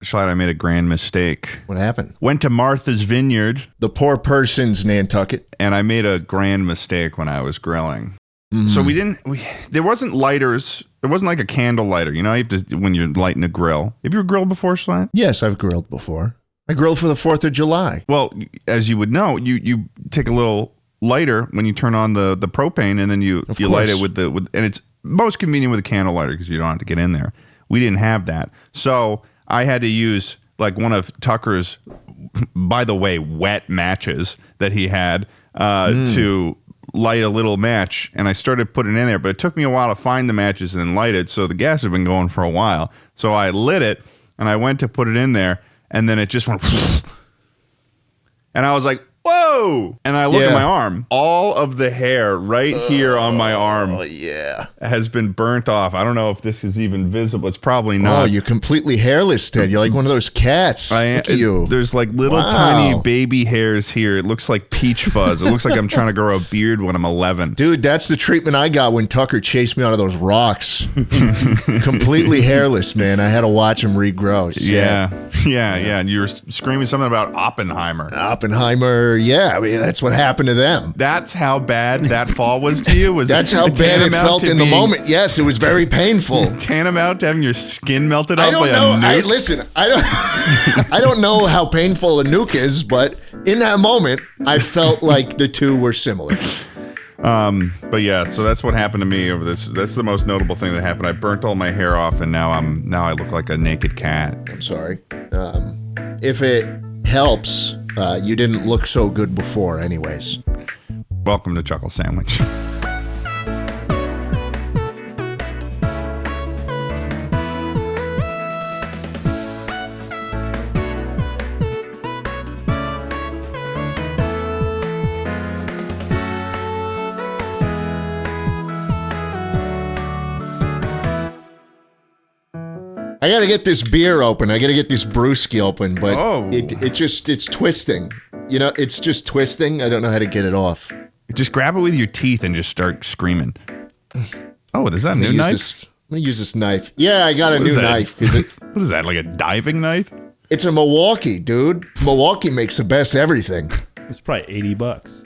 Schlatt, I made a grand mistake. What happened? Went to Martha's Vineyard. The poor person's Nantucket. And I made a grand mistake when I was grilling. Mm-hmm. So there wasn't lighters. There wasn't like a candle lighter. You know, you have to, when you're lighting a grill. Have you ever grilled before, Schlatt? Yes, I've grilled before. I grilled for the 4th of July. Well, as you would know, you take a little lighter when you turn on the propane, and then you light it with and it's most convenient with a candle lighter because you don't have to get in there. We didn't have that. So I had to use like one of Tucker's, by the way, wet matches that he had to light a little match, and I started putting it in there, but it took me a while to find the matches and then light it, so the gas had been going for a while. So I lit it, and I went to put it in there, and then it just went, and I was like, whoa! And I look at my arm. All of the hair right here on my arm has been burnt off. I don't know if this is even visible. It's probably not. Oh, you're completely hairless, Ted. You're like one of those cats. Look at you. There's like little tiny baby hairs here. It looks like peach fuzz. It looks like I'm trying to grow a beard when I'm 11. Dude, that's the treatment I got when Tucker chased me out of those rocks. Completely hairless, man. I had to watch him regrow. Yeah. And you were screaming something about Oppenheimer. Yeah, I mean, that's what happened to them. That's how bad that fall was to you? That's how bad it felt in the moment. Yes, it was very painful. Tantamount to having your skin melted off by a nuke? Listen, I don't know how painful a nuke is, but in that moment, I felt like the two were similar. But yeah, so that's what happened to me over this. That's the most notable thing that happened. I burnt all my hair off, and now I look like a naked cat. I'm sorry. If it helps, you didn't look so good before anyways. Welcome to Chuckle Sandwich. I gotta get this beer open. I gotta get this brewski open, but it's twisting. You know, it's just twisting. I don't know how to get it off. Just grab it with your teeth and just start screaming. Oh, is that a new knife? Let me use this knife. Yeah, I got a new knife. What is that, like a diving knife? It's a Milwaukee, dude. Milwaukee makes the best everything. It's probably $80.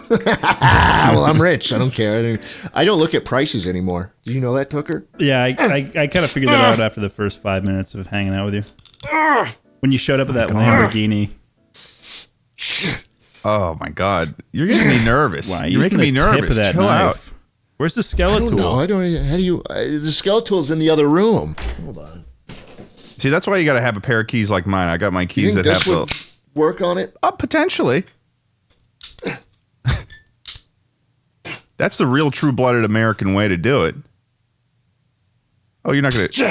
Well, I'm rich. I don't care. I don't look at prices anymore. Do you know that, Tucker? Yeah, I kind of figured that out after the first 5 minutes of hanging out with you. When you showed up with that Lamborghini. Oh my God, you're getting me nervous. Wow, you're making me nervous. Chill out. Where's the skeletal? I don't know. How do you? The skeletal's in the other room. Hold on. See, that's why you got to have a pair of keys like mine. I got my keys that have the work on it. Potentially. That's the real true-blooded American way to do it. Oh, you're not going to...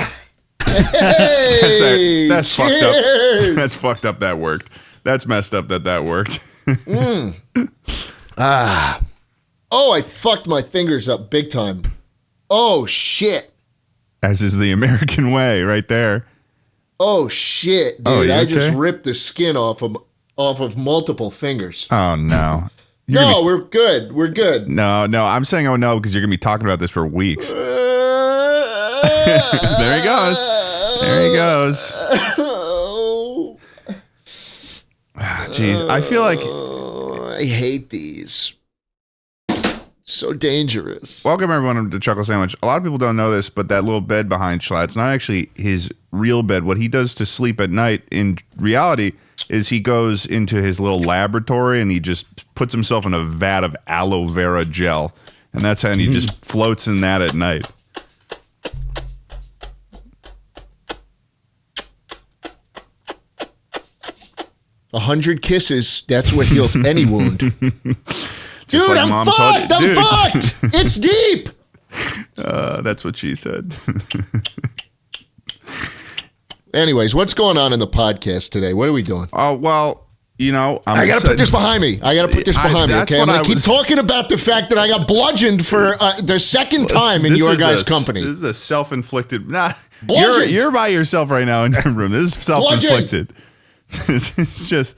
Hey, that's fucked up. That's fucked up that worked. That's messed up that worked. Oh, I fucked my fingers up big time. Oh, shit. As is the American way right there. Oh, shit, dude. I just ripped the skin off of multiple fingers. Oh, no. We're good. We're good. No, I'm saying oh no because you're going to be talking about this for weeks. There he goes. Jeez, I feel like... I hate these. So dangerous. Welcome everyone to Chuckle Sandwich. A lot of people don't know this, but that little bed behind Schlatt's not actually his real bed. What he does to sleep at night in reality is he goes into his little laboratory and he just puts himself in a vat of aloe vera gel. And that's how he just floats in that at night. A 100 kisses, that's what heals any wound. Dude, like I'm fucked! I'm fucked! It's deep! That's what she said. Anyways, what's going on in the podcast today? What are we doing? Oh, well, you know... I got to put this behind me. Okay? I'm going to keep talking about the fact that I got bludgeoned for the second time in your guys' company. This is a self-inflicted... You're by yourself right now in your room. This is self-inflicted. This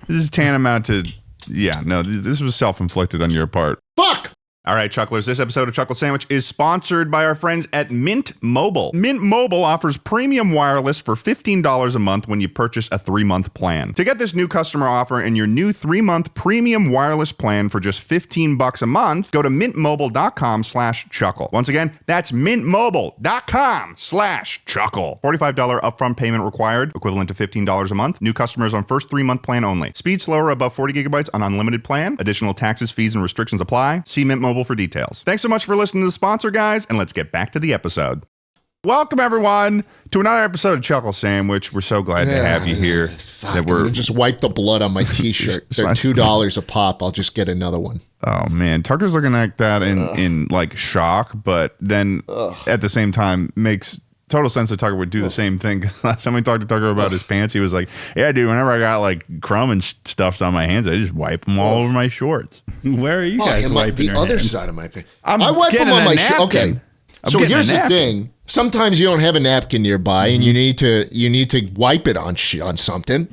is tantamount to... Yeah, no, this was self-inflicted on your part. Fuck! All right, Chucklers, this episode of Chuckle Sandwich is sponsored by our friends at Mint Mobile. Mint Mobile offers premium wireless for $15 a month when you purchase a 3-month plan. To get this new customer offer and your new 3-month premium wireless plan for just $15 a month, go to mintmobile.com/chuckle. Once again, that's mintmobile.com/chuckle. $45 upfront payment required, equivalent to $15 a month. New customers on first 3-month plan only. Speed slower above 40 gigabytes on unlimited plan. Additional taxes, fees, and restrictions apply. See Mint Mobile for details. Thanks so much for listening to the sponsor, guys, and let's get back to the episode. Welcome, everyone, to another episode of Chuckle Sandwich. We're so glad to have you here. Just wipe the blood on my T-shirt. They're $2 a pop. I'll just get another one. Oh, man. Tucker's looking like that in like shock, but then at the same time makes total sense that Tucker would do the same thing. Last time we talked to Tucker about his pants, he was like, yeah, dude, whenever I got like crumb and stuff on my hands, I just wipe them all over my shorts. Where are you guys wiping your hands? The other side of my pants. I wipe them on my shorts. Okay. So here's the thing. Sometimes you don't have a napkin nearby and you need to wipe it on something.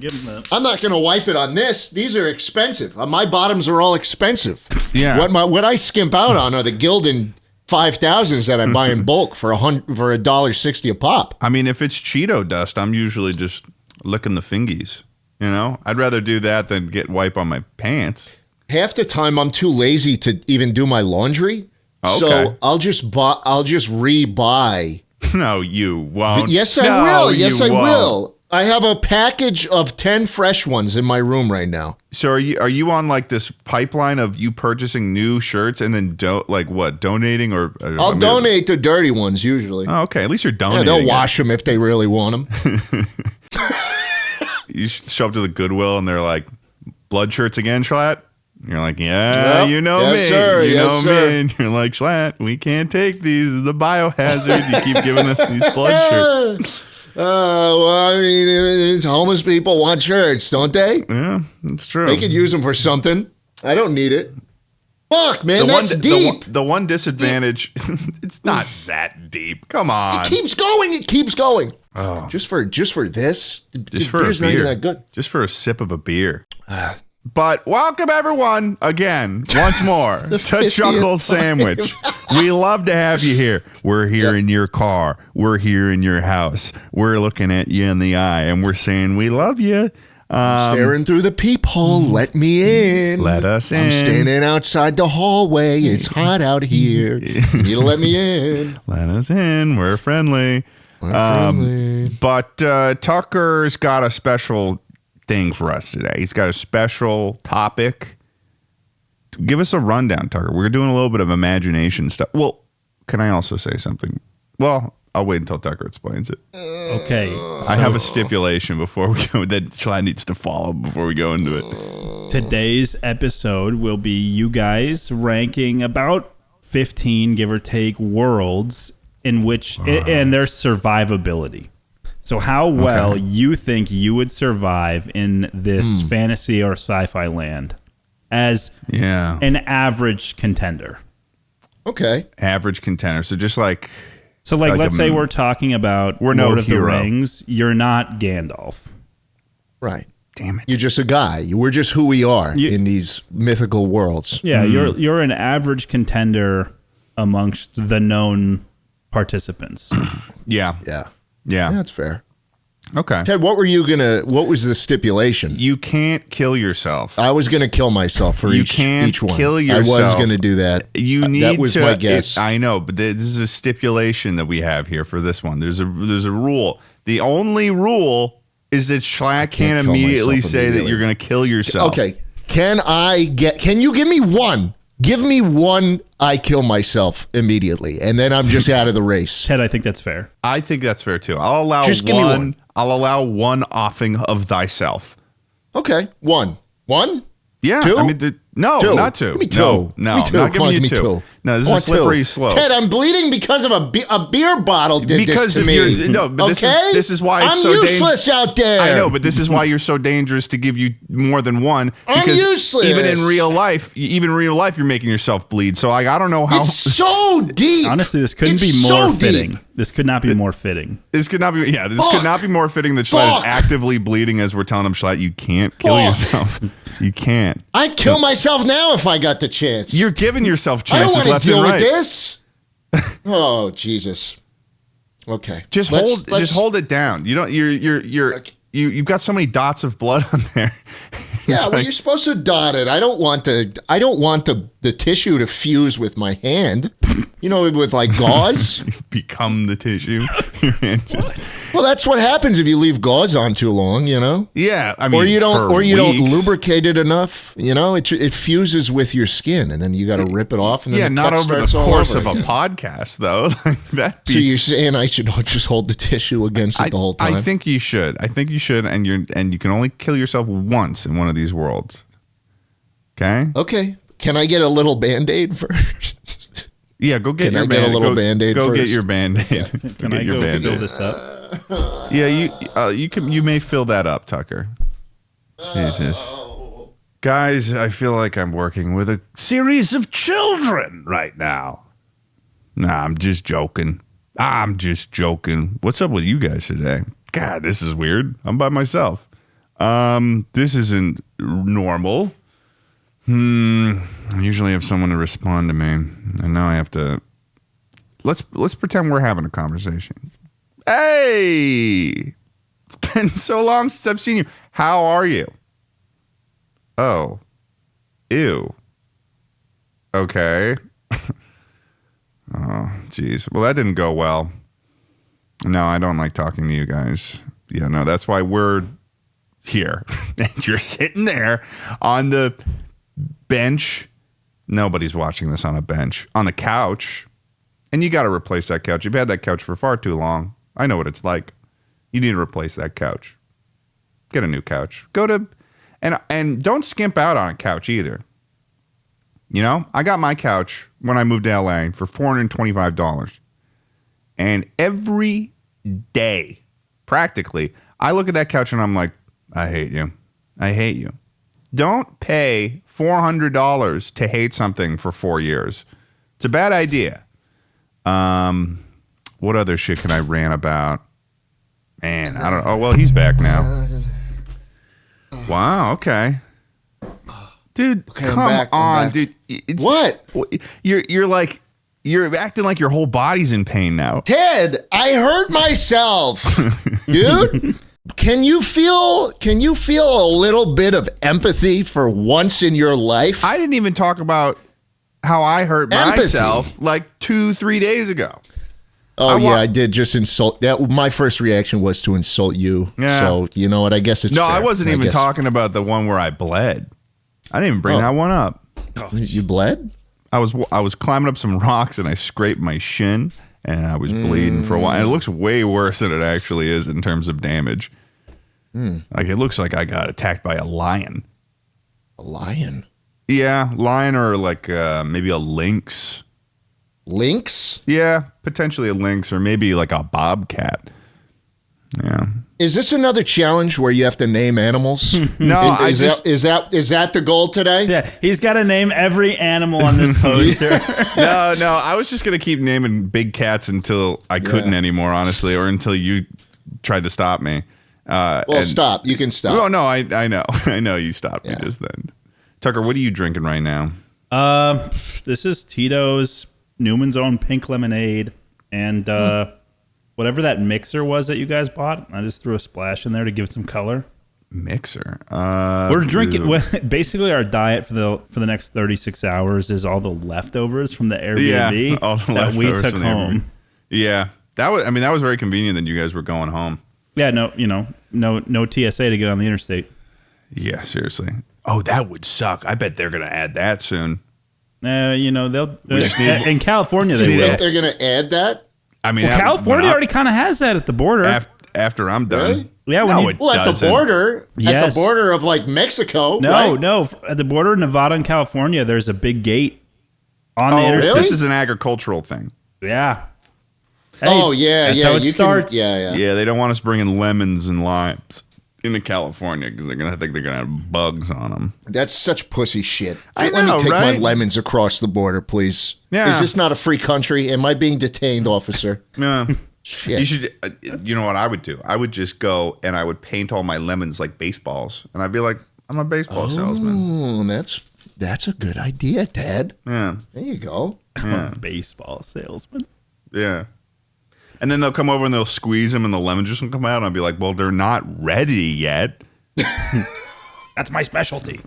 I'm not going to wipe it on this. These are expensive. My bottoms are all expensive. Yeah. What I skimp out on are the Gildan 5,000s that I buy in bulk for $1.60 a pop. I mean, if it's Cheeto dust, I'm usually just licking the fingies. You know, I'd rather do that than get wipe on my pants. Half the time, I'm too lazy to even do my laundry. Okay. So I'll just rebuy. No, you won't. Yes, I will. Yes, I will. I have a package of 10 fresh ones in my room right now. So are you on like this pipeline of you purchasing new shirts and then donating or? I'll donate the dirty ones usually. Oh, okay, at least you're donating. Yeah, they'll wash them if they really want them. You show up to the Goodwill and they're like, blood shirts again, Schlatt? You're like, yeah, you know yes, me. Sir. You yes, know sir. me. And you're like, Schlatt, we can't take these. This is the biohazard. You keep giving us these blood shirts. Well, I mean, homeless people want shirts, don't they? Yeah, that's true. They could use them for something. I don't need it. Fuck, man, that's deep. The one disadvantage, it's not that deep. Come on. It keeps going. It keeps going. Oh. Just for this? Just for a beer. Not even that good. Just for a sip of a beer. But welcome, everyone, again, once more, to Chuckle Sandwich. We love to have you here. We're here in your car. We're here in your house. We're looking at you in the eye, and we're saying we love you. Staring through the peephole. Let me in. Let us in. I'm standing outside the hallway. It's hot out here. You need to let me in. Let us in. We're friendly. But Tucker's got a special thing for us today. He's got a special topic. Give us a rundown, Tucker. We're doing a little bit of imagination stuff. Well, can I also say something? Well, I'll wait until Tucker explains it. Okay. I have a stipulation before we go that Schlatt needs to follow before we go into it. Today's episode will be you guys ranking about 15, give or take, worlds in which and their survivability. So how well you think you would survive in this fantasy or sci-fi land as an average contender. Okay. Average contender. So just like... So let's say we're talking about Lord of the Rings. You're not Gandalf. Right. Damn it. You're just a guy. We're just who we are in these mythical worlds. Yeah, you're an average contender amongst the known participants. Yeah, that's fair. Okay. Ted, what was the stipulation? You can't kill yourself. I was gonna kill myself for each one. You can't kill yourself. I was gonna do that. That was my guess. I know, but this is a stipulation that we have here for this one. There's a rule. The only rule is that Schlatt can't immediately say that you're gonna kill yourself. Okay. Can you give me one? Give me one, I kill myself immediately, and then I'm just out of the race. Ted, I think that's fair. I think that's fair, too. I'll allow one. I'll allow one offing of thyself. Okay. One? Yeah. Two? I mean, no, two. not two. Give me two. No, give me two. not giving you two. No, this is a slippery slope. Ted, I'm bleeding because of a beer bottle did this to me. No, but okay? this is why it's I'm so useless out there. I know, but this is why you're so dangerous to give you more than one. I'm useless. Even in real life, you're making yourself bleed. So I don't know how. It's so deep. Honestly, this couldn't be more fitting. This could not be more fitting. This could not be. Yeah, this could not be more fitting that Schlatt is actively bleeding as we're telling him, Schlatt, you can't kill yourself. You can't. I'd kill myself now if I got the chance. You're giving yourself chances left and right. I don't want to deal with this. Oh, Jesus. Okay. Just hold it down. You don't. You've got so many dots of blood on there. Yeah, well, you're supposed to dot it. I don't want the tissue to fuse with my hand. You know, with like gauze. Become the tissue. Well, that's what happens if you leave gauze on too long. You know. Yeah, I mean, or you don't lubricate it enough. You know, it fuses with your skin, and then you got to rip it off. And then not over the course of a podcast, though. So you're saying I should just hold the tissue against it the whole time? I think you should. And you can only kill yourself once in one of these worlds. Okay. Okay. Can I get a little Band-Aid first? Yeah, go get your Band-Aid. Get a little Band-Aid go first. Get your Band-Aid. Yeah. Can I go fill this up? Yeah, you may fill that up, Tucker. Jesus. Guys, I feel like I'm working with a series of children right now. Nah, I'm just joking. What's up with you guys today? God, this is weird. I'm by myself. This isn't normal. I usually have someone to respond to me, and now I have to. Let's pretend we're having a conversation. Hey, it's been so long since I've seen you. How are you? Oh, ew. Okay. Oh, geez. Well, that didn't go well. No, I don't like talking to you guys. Yeah, no, that's why we're here. And you're sitting there on the bench. Nobody's watching this on a bench. On the couch. And you got to replace that couch. You've had that couch for far too long. I know what it's like. You need to replace that couch. Get a new couch. And don't skimp out on a couch either. You know, I got my couch when I moved to LA for $425. And every day, practically, I look at that couch and I'm like, I hate you. I hate you. Don't pay $400 to hate something for 4 years. It's a bad idea. What other shit can I rant about? Man, I don't know. Oh, well, he's back now. Wow, okay. Dude, come on, dude. What? You're acting like your whole body's in pain now. Ted, I hurt myself. Dude, can you feel a little bit of empathy for once in your life? I didn't even talk about how I hurt myself like 2-3 days ago. Oh, I did just insult. My first reaction was to insult you. Yeah. So, you know what? I guess it's fair. I wasn't even talking about the one where I bled. I didn't even bring that one up. You bled? I was climbing up some rocks and I scraped my shin and I was bleeding for a while. And it looks way worse than it actually is in terms of damage. Like it looks like I got attacked by a lion. A lion? Yeah, lion or like maybe a lynx. Lynx? Yeah, potentially a lynx or maybe like a bobcat. Yeah. Is this another challenge where you have to name animals? No, is that the goal today? Yeah, he's got to name every animal on this poster. No, I was just gonna keep naming big cats until I couldn't anymore, honestly, or until you tried to stop me. Stop. You can stop. Oh no, I know, I know you stopped me just then. Tucker, what are you drinking right now? This is Tito's Newman's Own Pink Lemonade, and whatever that mixer was that you guys bought. I just threw a splash in there to give it some color. Mixer. We're drinking. Basically, our diet for the next 36 hours is all the leftovers from the Airbnb that we took home. Yeah, that was very convenient that you guys were going home. Yeah, no TSA to get on the interstate. Yeah, seriously. Oh, that would suck. I bet they're gonna add that soon. They'll in California they will. You think they're gonna add that? I mean, California already kind of has that at the border. After I'm done. Really? Yeah, at the border, at the border of like Mexico. No, at the border of Nevada and California, there's a big gate on the interstate. This is an agricultural thing. Yeah. Hey, that's how it starts. Yeah, they don't want us bringing lemons and limes into California because they're going to think they're going to have bugs on them. That's such pussy shit. I Let know, me take right? my lemons across the border, please. Yeah. Is this not a free country? Am I being detained, officer? Yeah. Shit. You should. You know what I would do? I would just go and I would paint all my lemons like baseballs, and I'd be like, I'm a baseball salesman. Oh, that's a good idea, Dad. Yeah. There you go. Yeah. Baseball salesman. Yeah. And then they'll come over and they'll squeeze them and the lemon juice will come out. And I'll be like, well, they're not ready yet. That's my specialty.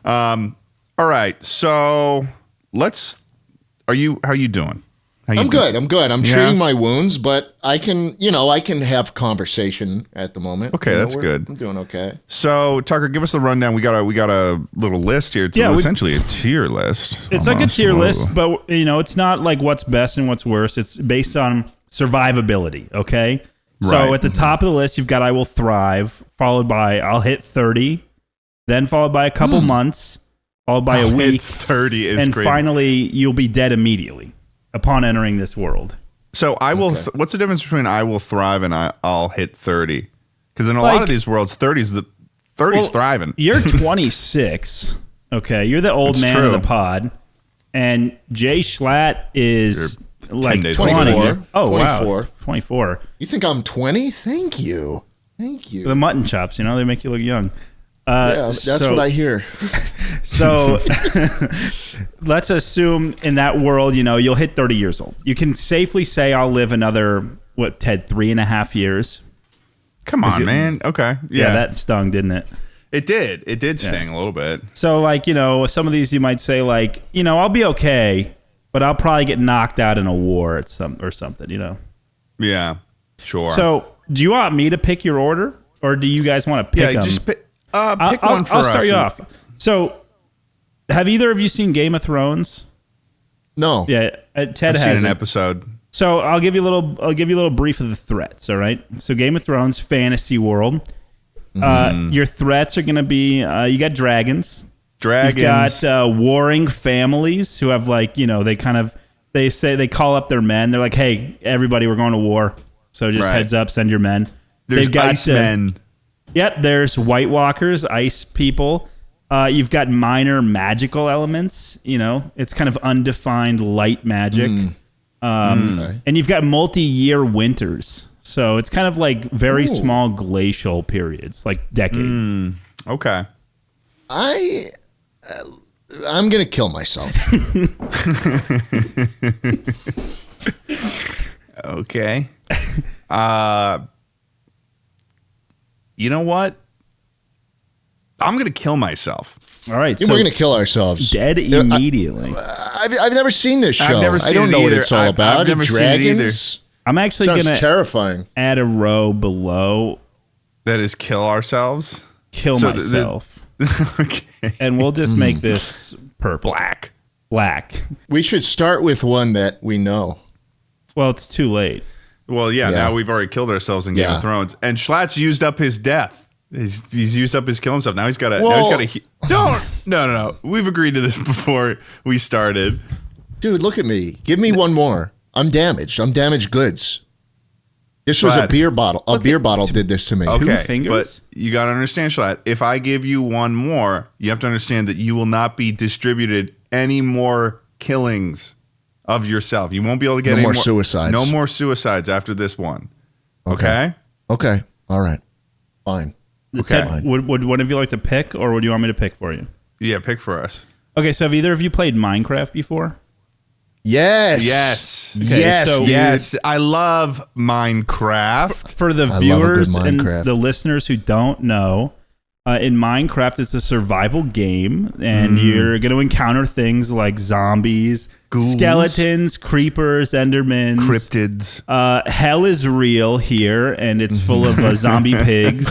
All right. So how you doing? I'm good. I'm treating my wounds, but I can have conversation at the moment. Okay, that's good. I'm doing okay. So Tucker, give us the rundown. We got a little list here. It's essentially a tier list. It's like a tier list, but it's not like what's best and what's worst. It's based on survivability. Okay. So Right. at the top of the list, you've got I will thrive, followed by I'll hit 30, then followed by a couple months, followed by a week, 30 is and crazy. finally you'll be dead immediately upon entering this world. So I will. What's the difference between I will thrive and I'll hit 30? Because in a lot of these worlds, 30's thriving. You're 26. Okay, you're the old That's man true. of the pod, and Jay Schlatt is like days 24. Oh 24. wow, 24. You think I'm 20? Thank you. The mutton chops, they make you look young. That's what I hear. So let's assume in that world, you'll hit 30 years old. You can safely say I'll live another, Ted, 3.5 years. Come on, man. Okay. Yeah. That stung, didn't it? It did. It did sting a little bit. So some of these you might say I'll be okay, but I'll probably get knocked out in a war or something, Yeah. Sure. So do you want me to pick your order or do you guys want to pick them? Just pick one for us. I'll start you off. So have either of you seen Game of Thrones? No. Yeah, Ted I've has seen an episode. So I'll give you a little brief of the threats. All right. So Game of Thrones, fantasy world. Your threats are going to be you got dragons. You've got warring families who have they say they call up their men. They're like, hey, everybody, we're going to war. So just heads up, send your men. There's ice men. Yep. There's White Walkers, ice people. You've got minor magical elements. It's kind of undefined light magic. And you've got multi-year winters. So it's kind of like very small glacial periods, like decade. Okay. I'm going to kill myself. Okay. You know what? I'm going to kill myself. All right. We're going to kill ourselves. Dead immediately. I've never seen this show. I've never seen I don't it know what either. it's all about. I've never seen it either. Dragons? I'm actually going Sounds to terrifying. add a row below. That is kill ourselves? Kill myself. Okay. And we'll just make this purple. Black. We should start with one that we know. Well, it's too late. Well, yeah, now we've already killed ourselves in Game of Thrones. And Schlatt's used up his death. He's used up his kill himself. Now he's got to don't. No. We've agreed to this before we started. Dude, look at me. Give me one more. I'm damaged. I'm damaged goods. This was a beer bottle. A beer bottle did this to me. Okay, 2 fingers? but you got to understand, Schlatt, if I give you one more, you have to understand that you will not be distributed any more killings of yourself. You won't be able to get any more suicides. No more suicides after this one. Okay? Okay. All right. Fine. Okay. Ted, would one of you like to pick, or would you want me to pick for you? Yeah, pick for us. Okay, so have either of you played Minecraft before? Yes. Yes. Okay, yes. so- Yes. I love Minecraft. For the I viewers love a good and Minecraft. the listeners who don't know, in Minecraft, it's a survival game, and you're going to encounter things like zombies, Ghouls. skeletons, creepers, endermans. Cryptids. Hell is real here, and it's full of zombie pigs.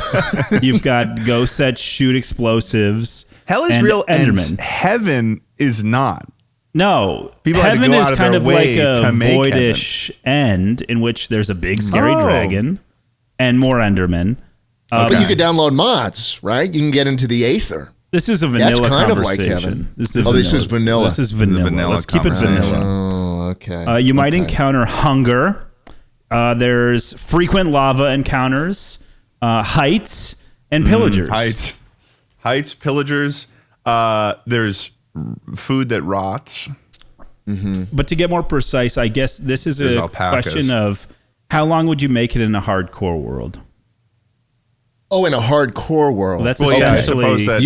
You've got ghosts that shoot explosives. Hell is and real, endermen. and heaven is not. No, People had to heaven go is out of kind their of way like a to make voidish end in which there's a big scary dragon and more endermen. But you could download mods, right? You can get into the Aether. This is a vanilla kind of conversation. like heaven. This is vanilla. This is vanilla. Let's keep it vanilla. Oh, okay. You might encounter hunger. There's frequent lava encounters, heights, and pillagers. Heights, pillagers. There's food that rots. Mm-hmm. But to get more precise, I guess this is a question of how long would you make it in a hardcore world? Oh, in a hardcore world. That's I suppose that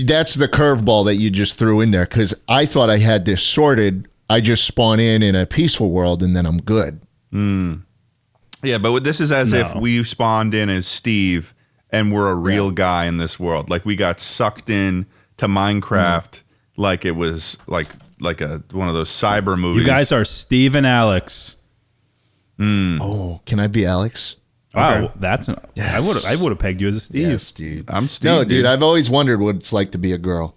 that's the curveball that you just threw in there, because I thought I had this sorted. I just spawn in a peaceful world and then I'm good. Yeah, but this is as if we spawned in as Steve and we're a real guy in this world. Like we got sucked in to Minecraft like it was like one of those cyber movies. You guys are Steve and Alex. Oh, can I be Alex? Wow, okay. that's Yes. I would have pegged you as a Steve. Yes, dude. I'm Steve. No, dude, I've always wondered what it's like to be a girl.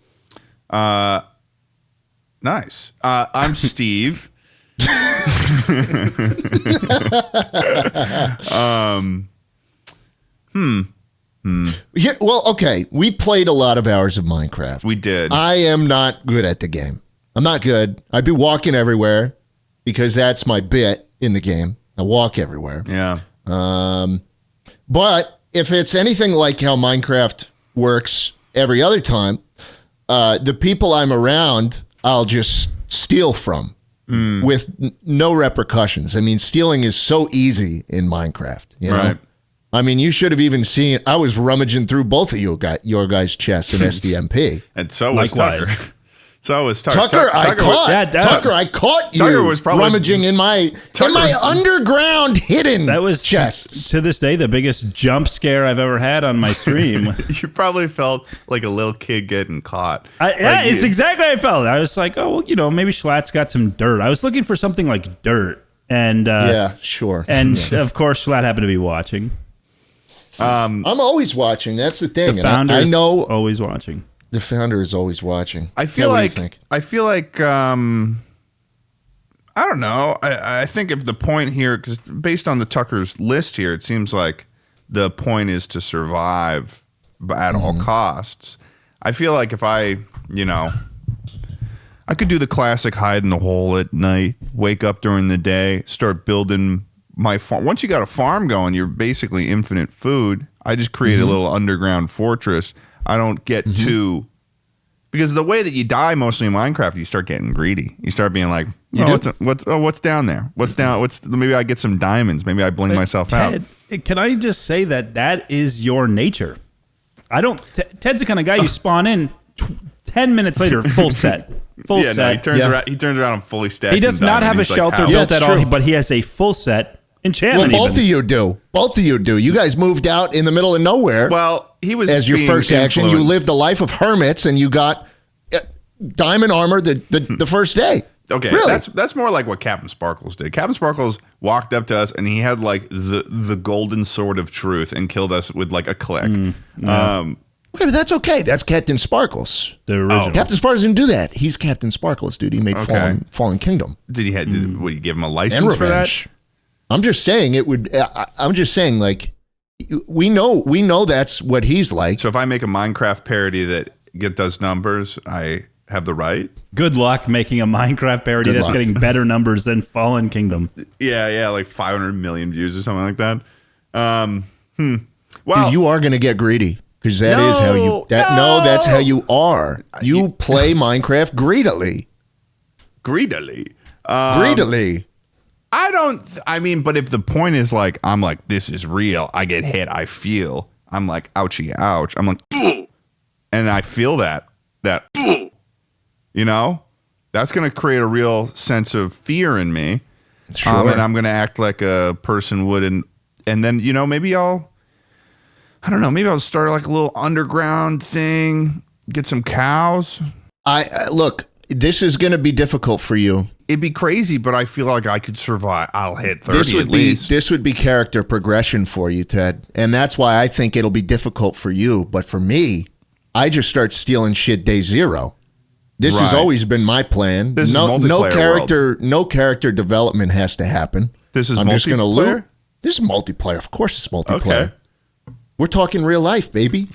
Nice. I'm Steve. Here, well, okay. We played a lot of hours of Minecraft. We did. I am not good at the game. I'm not good. I'd be walking everywhere because that's my bit in the game. I walk everywhere. Yeah. But if it's anything like how Minecraft works every other time, the people I'm around, I'll just steal from with no repercussions. I mean, stealing is so easy in Minecraft. You know? Right. I mean, you should have even seen, I was rummaging through both of your guys' chests in SDMP. And so was Tucker. So was Tucker. Tucker, I caught you Tucker was probably rummaging in my underground hidden That was chests. to this day the biggest jump scare I've ever had on my stream. You probably felt like a little kid getting caught. It's exactly how I felt. I was like, oh, well, maybe Schlatt's got some dirt. I was looking for something like dirt. And yeah, sure. And of course, Schlatt happened to be watching. I'm always watching. That's the thing. The founder I know always watching. The founder is always watching. I feel like I don't know. I think if the point here, because based on the Tucker's list here, it seems like the point is to survive at all costs. I feel like if I could do the classic hide in the hole at night, wake up during the day, start building my farm. Once you got a farm going, you're basically infinite food. I just create a little underground fortress. I don't get too, because the way that you die mostly in Minecraft, you start getting greedy. You start being like, what's down there? Maybe I get some diamonds. Maybe I bling myself out. Can I just say that is your nature? Ted's the kind of guy you spawn in 10 minutes later, full set. Full set. No, he turns around and fully stacked. He does not have a shelter built at all, but he has a full set. Enchantment. Well, both of you do. You guys moved out in the middle of nowhere. Well, he was as your first action. You lived a life of hermits, and you got diamond armor the first day. Okay, really? That's more like what Captain Sparkles did. Captain Sparkles walked up to us, and he had like the golden sword of truth, and killed us with like a click. Okay, but that's okay. That's Captain Sparkles. The original. Captain Sparkles didn't do that. He's Captain Sparkles, dude. He made Fallen Kingdom. Would you give him a license for that? I'm just saying it would. I'm just saying, like, we know that's what he's like. So if I make a Minecraft parody that does numbers, I have the right. Good luck making a Minecraft parody that's getting better numbers than Fallen Kingdom. Yeah, like 500 million views or something like that. Well, dude, you are gonna get greedy because that's how you. That's how you are. You play Minecraft greedily. Greedily. But if the point is like, I'm like, this is real, I get hit, I feel, I'm like, ouchie, ouch. I'm like, ugh. And I feel that, ugh. That's going to create a real sense of fear in me. Sure. And I'm going to act like a person would. And then, maybe I'll start like a little underground thing, get some cows. Look, this is going to be difficult for you. It'd be crazy, but I feel like I could survive. I'll hit 30 at least. This would be character progression for you, Ted. And that's why I think it'll be difficult for you. But for me, I just start stealing shit day zero. This has always been my plan. This is multiplayer no character development has to happen. This is I'm multiplayer? just going to loot. This is multiplayer. Of course it's multiplayer. Okay. We're talking real life, baby.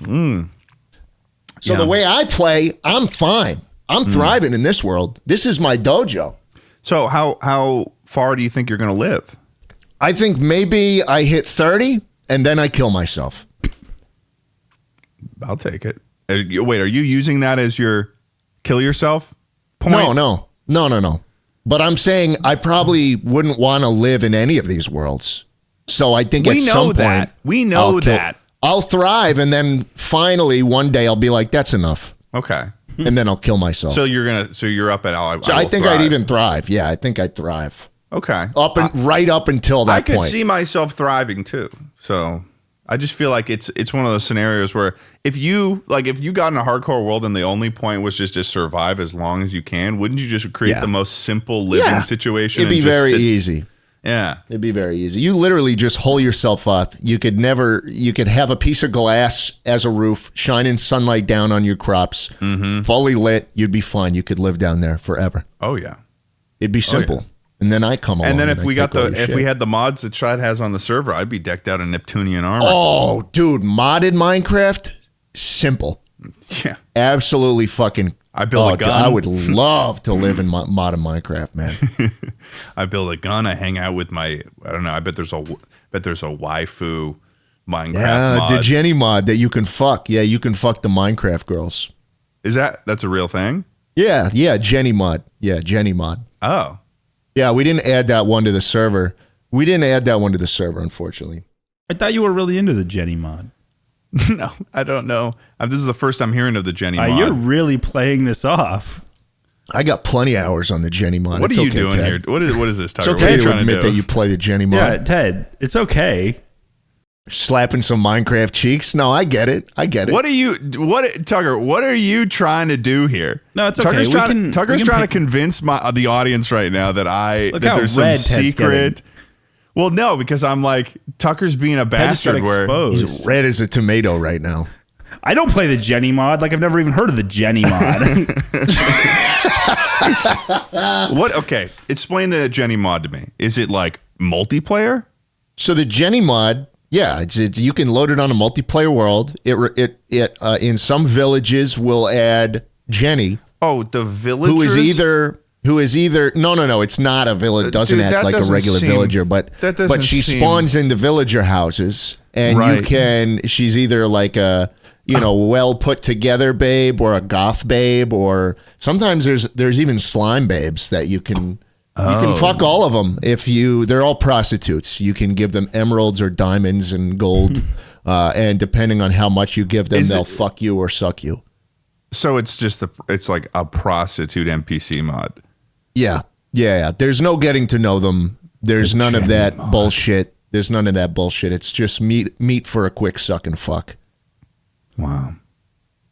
So the way I play, I'm fine. I'm thriving in this world. This is my dojo. So how far do you think you're going to live? I think maybe I hit 30 and then I kill myself. I'll take it. Wait, are you using that as your kill yourself point? No. But I'm saying I probably wouldn't want to live in any of these worlds. So I think at some point we know that I'll thrive, and then finally one day I'll be like, that's enough. Okay. And then I'll kill myself. So you're up at all. So I think I'd even thrive. Yeah, I think I'd thrive. Okay. Right up until that point. I could see myself thriving too. So I just feel like it's one of those scenarios where if you got in a hardcore world and the only point was just to survive as long as you can, wouldn't you just create the most simple living situation? It'd be very easy. Yeah. It'd be very easy. You literally just hole yourself up. You could have a piece of glass as a roof, shining sunlight down on your crops, fully lit. You'd be fine. You could live down there forever. Oh yeah. It'd be simple. Yeah. And then I come along. And then if we had the mods that Schlatt has on the server, I'd be decked out in Neptunian armor. Oh, dude, modded Minecraft, simple. Yeah. Absolutely fucking. I build a gun. I would love to live in modded Minecraft, man. I build a gun. I hang out with I don't know. I bet there's a waifu Minecraft mod. The Jenny mod that you can fuck. Yeah, you can fuck the Minecraft girls. That's a real thing? Yeah, Jenny mod. Yeah, Jenny mod. Oh. Yeah, we didn't add that one to the server. Unfortunately. I thought you were really into the Jenny mod. No, I don't know. This is the first I'm hearing of the Jenny mod. You're really playing this off. I got plenty of hours on the Jenny mod. What are you doing here? What is this, Tucker? It's okay to admit that you play the Jenny mod. Yeah, Ted, it's okay. Slapping some Minecraft cheeks. No, I get it. Tucker, what are you trying to do here? No, it's okay. Tucker's trying to convince the audience right now that there's some secret. Well, no, because I'm like, Tucker's being a bastard where he's red as a tomato right now. I don't play the Jenny mod. Like, I've never even heard of the Jenny mod. What? Okay, explain the Jenny mod to me. Is it like multiplayer? So the Jenny mod, yeah, you can load it on a multiplayer world. It in some villages will add Jenny. Oh, the villagers? Who is either no, it's not a village. Doesn't act like a regular villager, but she spawns into villager houses, and she's either like a well put together babe or a goth babe, or sometimes there's even slime babes that you can fuck all of them they're all prostitutes. You can give them emeralds or diamonds and gold, and depending on how much you give them, they'll fuck you or suck you. So it's like a prostitute NPC mod. Yeah. There's no getting to know them. There's none of that bullshit. It's just meat for a quick suck and fuck. Wow.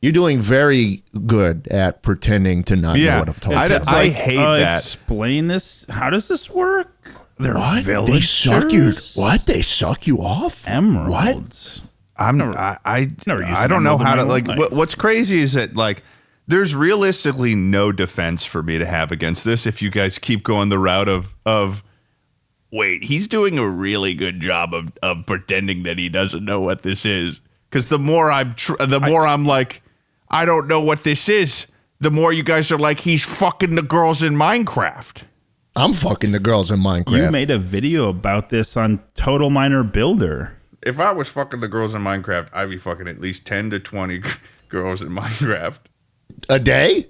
You're doing very good at pretending to not know what I'm talking about. I hate that. Explain this. How does this work? They're what? Villagers? They suck you. What? They suck you off? Emeralds. What? I don't know how to like. What's crazy is that like there's realistically no defense for me to have against this if you guys keep going the route of wait, he's doing a really good job of pretending that he doesn't know what this is. Because the more I'm like, I don't know what this is, the more you guys are like, he's fucking the girls in Minecraft. I'm fucking the girls in Minecraft. You made a video about this on Total Miner Builder. If I was fucking the girls in Minecraft, I'd be fucking at least 10 to 20 girls in Minecraft. A day?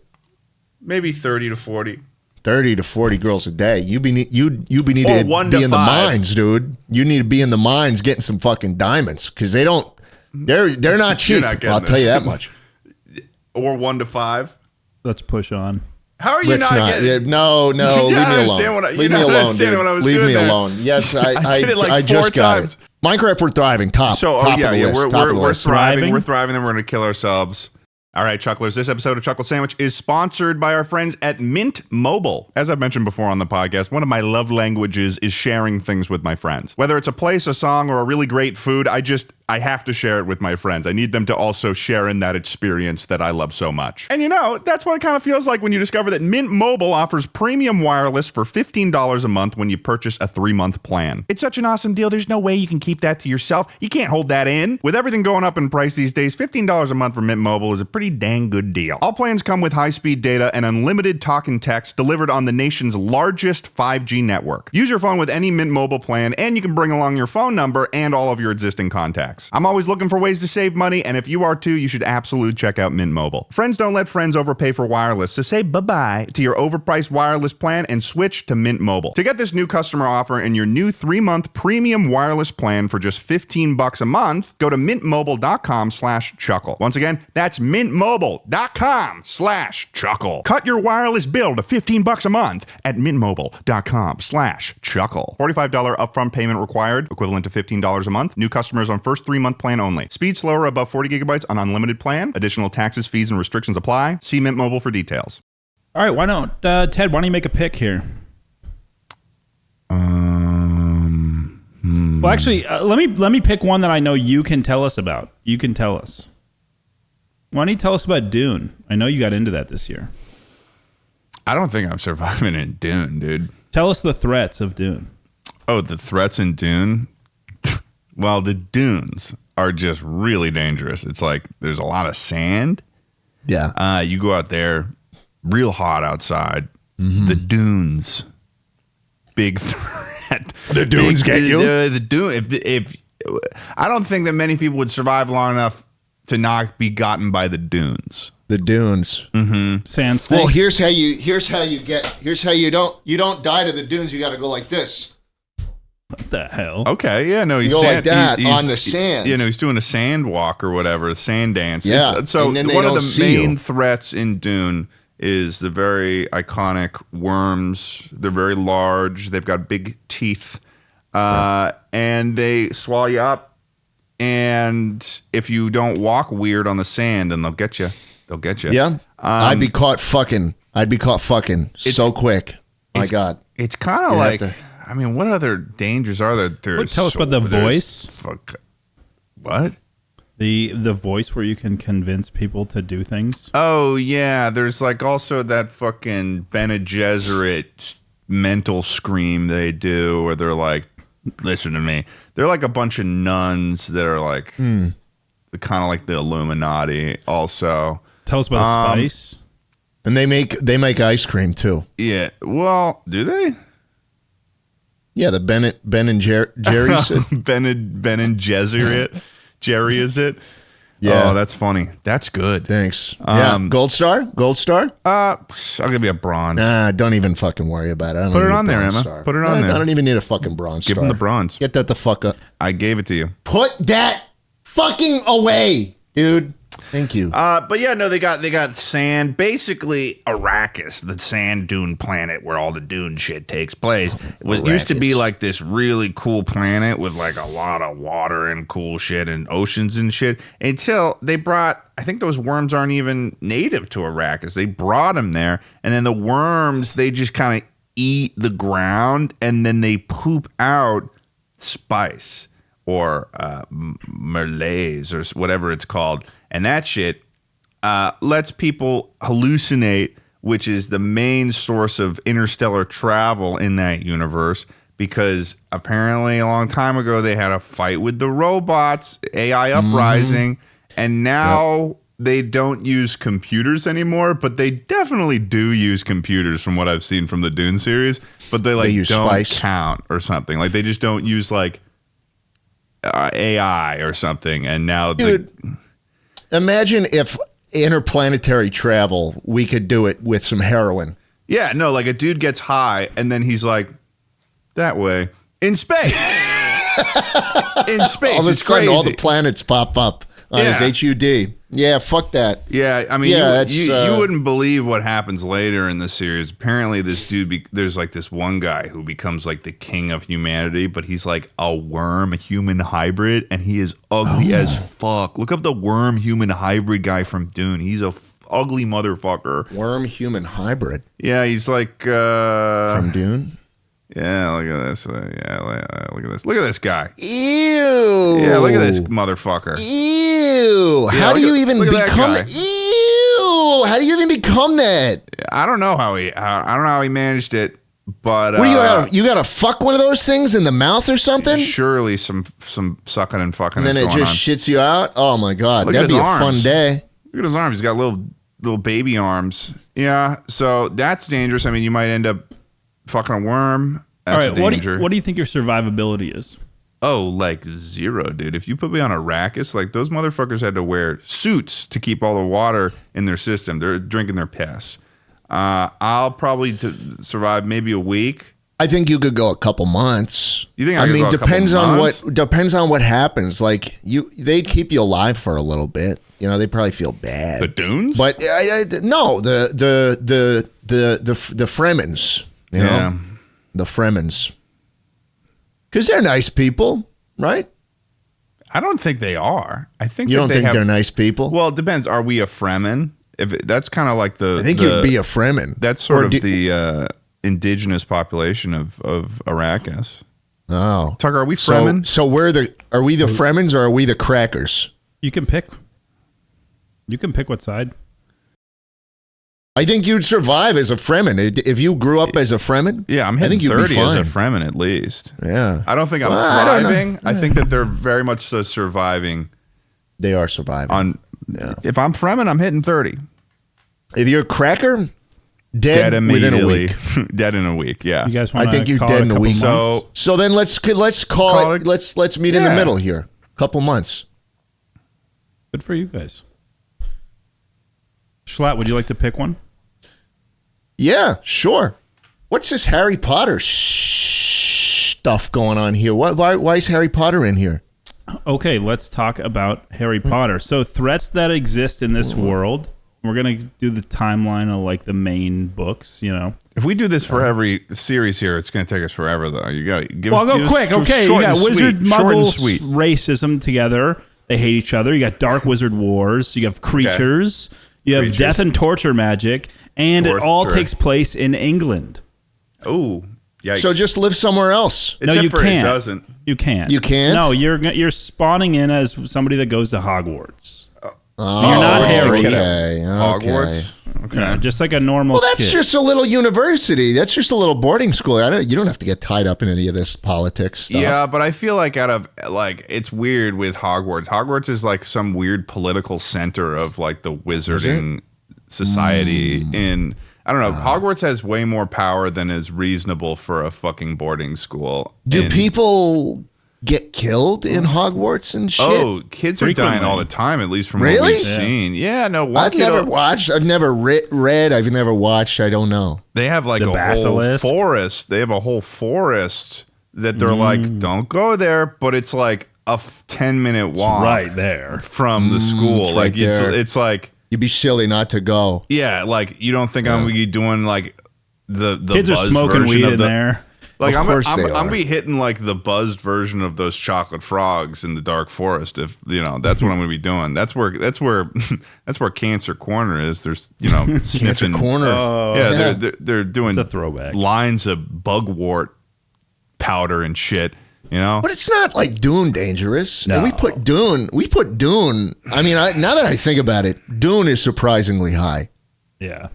Maybe 30 to 40. 30 to 40 girls a day. You need to be in the mines, dude. You need to be in the mines getting some fucking diamonds because they're not cheap. I'll tell you that much. Or 1 to 5. Let's push on. How are you not getting? No, leave me alone. Leave me alone, dude. Leave me alone. Yes, I did it like I just got it. Minecraft, we're thriving. Top. So, top we're thriving. We're thriving. Then we're going to kill ourselves. All right, Chucklers, this episode of Chuckle Sandwich is sponsored by our friends at Mint Mobile. As I've mentioned before on the podcast, one of my love languages is sharing things with my friends. Whether it's a place, a song, or a really great food, I just I have to share it with my friends. I need them to also share in that experience that I love so much. And that's what it kind of feels like when you discover that Mint Mobile offers premium wireless for $15 a month when you purchase a 3-month plan. It's such an awesome deal. There's no way you can keep that to yourself. You can't hold that in. With everything going up in price these days, $15 a month for Mint Mobile is a pretty dang good deal. All plans come with high-speed data and unlimited talk and text delivered on the nation's largest 5G network. Use your phone with any Mint Mobile plan, and you can bring along your phone number and all of your existing contacts. I'm always looking for ways to save money, and if you are too, you should absolutely check out Mint Mobile. Friends don't let friends overpay for wireless, so say bye-bye to your overpriced wireless plan and switch to Mint Mobile. To get this new customer offer and your new 3-month premium wireless plan for just $15 a month, go to mintmobile.com/chuckle. Once again, that's mintmobile.com/chuckle. Cut your wireless bill to $15 a month at mintmobile.com/chuckle. $45 upfront payment required, equivalent to $15 a month. New customers on first 3-month plan only. Speed slower above 40 gigabytes on unlimited plan. Additional taxes, fees, and restrictions apply. See Mint Mobile for details. All right, why don't Ted? Why don't you make a pick here? Well, actually, let me pick one that I know you can tell us about. You can tell us. Why don't you tell us about Dune? I know you got into that this year. I don't think I'm surviving in Dune, dude. Tell us the threats of Dune. Oh, the threats in Dune? Well, the dunes are just really dangerous. It's like there's a lot of sand. Yeah. You go out there, real hot outside. Mm-hmm. The dunes, big threat. The dunes get you? The dune. If I don't think that many people would survive long enough to not be gotten by the dunes. The dunes. Mm-hmm. Sand snakes. Well, here's how you don't die to the dunes. You got to go like this. What the hell? Okay, yeah, no, he's like that on the sand. He's doing a sand walk or whatever, a sand dance. Yeah. So one of the main threats in Dune is the very iconic worms. They're very large. They've got big teeth, and they swallow you up. And if you don't walk weird on the sand, then they'll get you. They'll get you. Yeah. I'd be caught fucking so quick. My God. It's kind of like. I mean, what other dangers are there? Tell us about the voice. What? The voice where you can convince people to do things. Oh, yeah. There's like also that fucking Bene Gesserit mental scream they do where they're like, listen to me. They're like a bunch of nuns that are like kind of like the Illuminati also. Tell us about the spice. And they make ice cream too. Yeah. Well, do they? Yeah, the Ben and Jerry's. Ben and Gesserit. Jerry, is it? Yeah. Oh, that's funny. That's good. Thanks. Yeah. Gold star? I'll give you a bronze. Don't even fucking worry about it. Put it on there, Emma. Put it on there. I don't even need a fucking bronze star. Give him the bronze. Get that the fuck up. I gave it to you. Put that fucking away, dude. Thank you. But yeah, no, they got sand. Basically, Arrakis, the sand dune planet wwhere all the dune shit takes place. It used to be like this really cool planet with like a lot of water and cool shit and oceans and shit until they brought, I think those worms aren't even native to Arrakis. They brought them there, and then the worms, they just kind of eat the ground and then they poop out spice or merlaise or whatever it's called. And that shit lets people hallucinate, which is the main source of interstellar travel in that universe, because apparently a long time ago they had a fight with the robots, AI uprising, and now they don't use computers anymore, but they definitely do use computers from what I've seen from the Dune series, but they don't spice. Count or something. Like they just don't use like AI or something, and now imagine if interplanetary travel, we could do it with some heroin. Yeah, no, like a dude gets high and then he's like, that way. In space. In space. All of a sudden, all the planets pop up on his HUD. Yeah, fuck that. Yeah, I mean, you wouldn't believe what happens later in the series. Apparently, this dude, there's like this one guy who becomes like the king of humanity, but he's like a worm, a human hybrid, and he is ugly as fuck. Look up the worm human hybrid guy from Dune. He's a ugly motherfucker. Worm human hybrid. Yeah, he's like from Dune. Yeah, look at this. Look at this. Look at this guy. Ew. Yeah, look at this motherfucker. Ew. Yeah, how do you even become that? Ew. How do you even become that? I don't know how he managed it, but What you gotta fuck one of those things in the mouth or something? Surely some sucking and fucking. And then is it going just on. shits you out. Oh my god, Look that'd at be his a arms. fun day. Look at his arms. He's got little baby arms. Yeah, so that's dangerous. I mean, you might end up fucking a worm. That's All right, a danger. what do you think your survivability is? Oh, like 0, dude. If you put me on Arrakis, like those motherfuckers had to wear suits to keep all the water in their system. They're drinking their piss. I'll probably survive maybe a week. I think you could go a couple months. You think I could go a couple depends on what happens. Like they'd keep you alive for a little bit. You know, they probably feel bad. The Dunes? But no, the Fremens. You know, the Fremens, because they're nice people, right? I don't think they are. I think you don't think they're nice people. Well, it depends. Are we a Fremen? That's kind of like I think you'd be a Fremen. That's sort of the indigenous population of Arrakis. Oh, Tucker, are we Fremen? So are we the Fremens or are we the Crackers? You can pick. You can pick what side. I think you'd survive as a Fremen if you grew up as a Fremen. Yeah, I'm hitting 30 as a Fremen at least. Yeah, I don't think I'm thriving. I think that they're very much so surviving. They are surviving. If I'm Fremen, I'm hitting 30. If you're a Cracker, dead within a week. Dead in a week. Yeah, you guys want? I think you're dead in a week. So then let's call it. Let's meet in the middle here. Couple months. Good for you guys. Schlatt, would you like to pick one? Yeah, sure. What's this Harry Potter stuff going on here? Why is Harry Potter in here? Okay, let's talk about Harry Potter. So threats that exist in this world. We're going to do the timeline of like the main books, you know. If we do this for every series here, it's going to take us forever, though. You got to give us. Well, go quick. Okay, you got wizard, muggle, racism together. They hate each other. You got dark wizard wars. You have creatures. Okay. You have death and torture magic. And it all takes place in England. Oh, yikes. So just live somewhere else. No, you can't. It doesn't. You can't. You can't? No, you're spawning in as somebody that goes to Hogwarts. Oh, you're not Harry. Okay. Hogwarts? Okay. Yeah, just like a normal that's just a little university. That's just a little boarding school. You don't have to get tied up in any of this politics stuff. Yeah, but I feel like it's weird with Hogwarts. Hogwarts is like some weird political center of like the wizarding society in I don't know. Hogwarts has way more power than is reasonable for a fucking boarding school. Do people get killed in Hogwarts and shit? Oh, kids are dying all the time, at least from what we've seen. Yeah, no. I've never watched. I've never read. I've never watched. I don't know. They have like a whole forest. They have a whole forest that they're like, don't go there, but it's like a 10-minute walk right there from the school. It's like right it's like you'd be silly not to go. Yeah, like you don't think I'm gonna be doing like the kids are smoking weed in there. Like I'm gonna be hitting like the buzzed version of those chocolate frogs in the dark forest. If you know, that's what I'm gonna be doing. That's where Cancer Corner is. There's Cancer Corner. They're doing it's a throwback. Lines of bugwort powder and shit. You know, but it's not like Dune dangerous. No. And we put Dune. I mean, now that I think about it, Dune is surprisingly high. Yeah.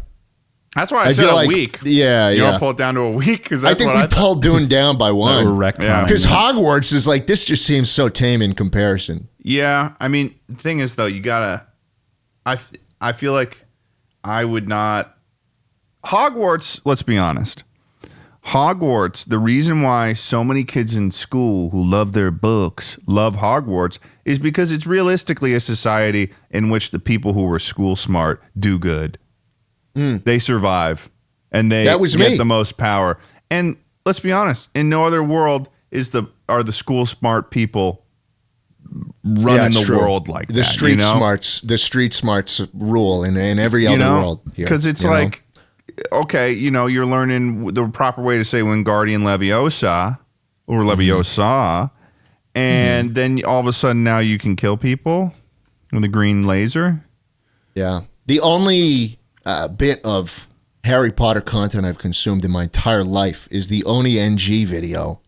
That's why I said a week. Yeah, you don't pull it down to a week because I think we pulled Dune down by one. Because Hogwarts is like this. Just seems so tame in comparison. Yeah, I mean, the thing is though, you gotta. I feel like I would not. Hogwarts. Let's be honest. Hogwarts. The reason why so many kids in school who love their books love Hogwarts is because it's realistically a society in which the people who were school smart do good. They survive, and they get the most power. And let's be honest, in no other world are the school smart people running the world like the that. The street smarts rule in every other world. Because it's like, okay, you're learning the proper way to say Wingardium Leviosa or Leviosa, and then all of a sudden now you can kill people with a green laser. Yeah. The only bit of Harry Potter content I've consumed in my entire life is the Oni NG video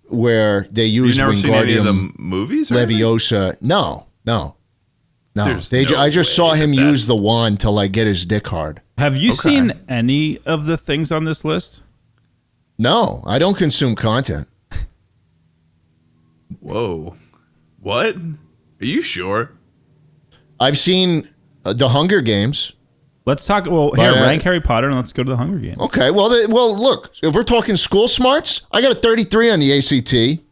where they use You've never seen any of Wingardium the movies? Or Leviosa. No. I just saw him use the wand to like get his dick hard. Have you seen any of the things on this list? No, I don't consume content. Whoa. What? Are you sure? I've seen the Hunger Games. Let's talk. Well, here, rank Harry Potter and let's go to the Hunger Games. Okay. Well, look, if we're talking school smarts, I got a 33 on the ACT.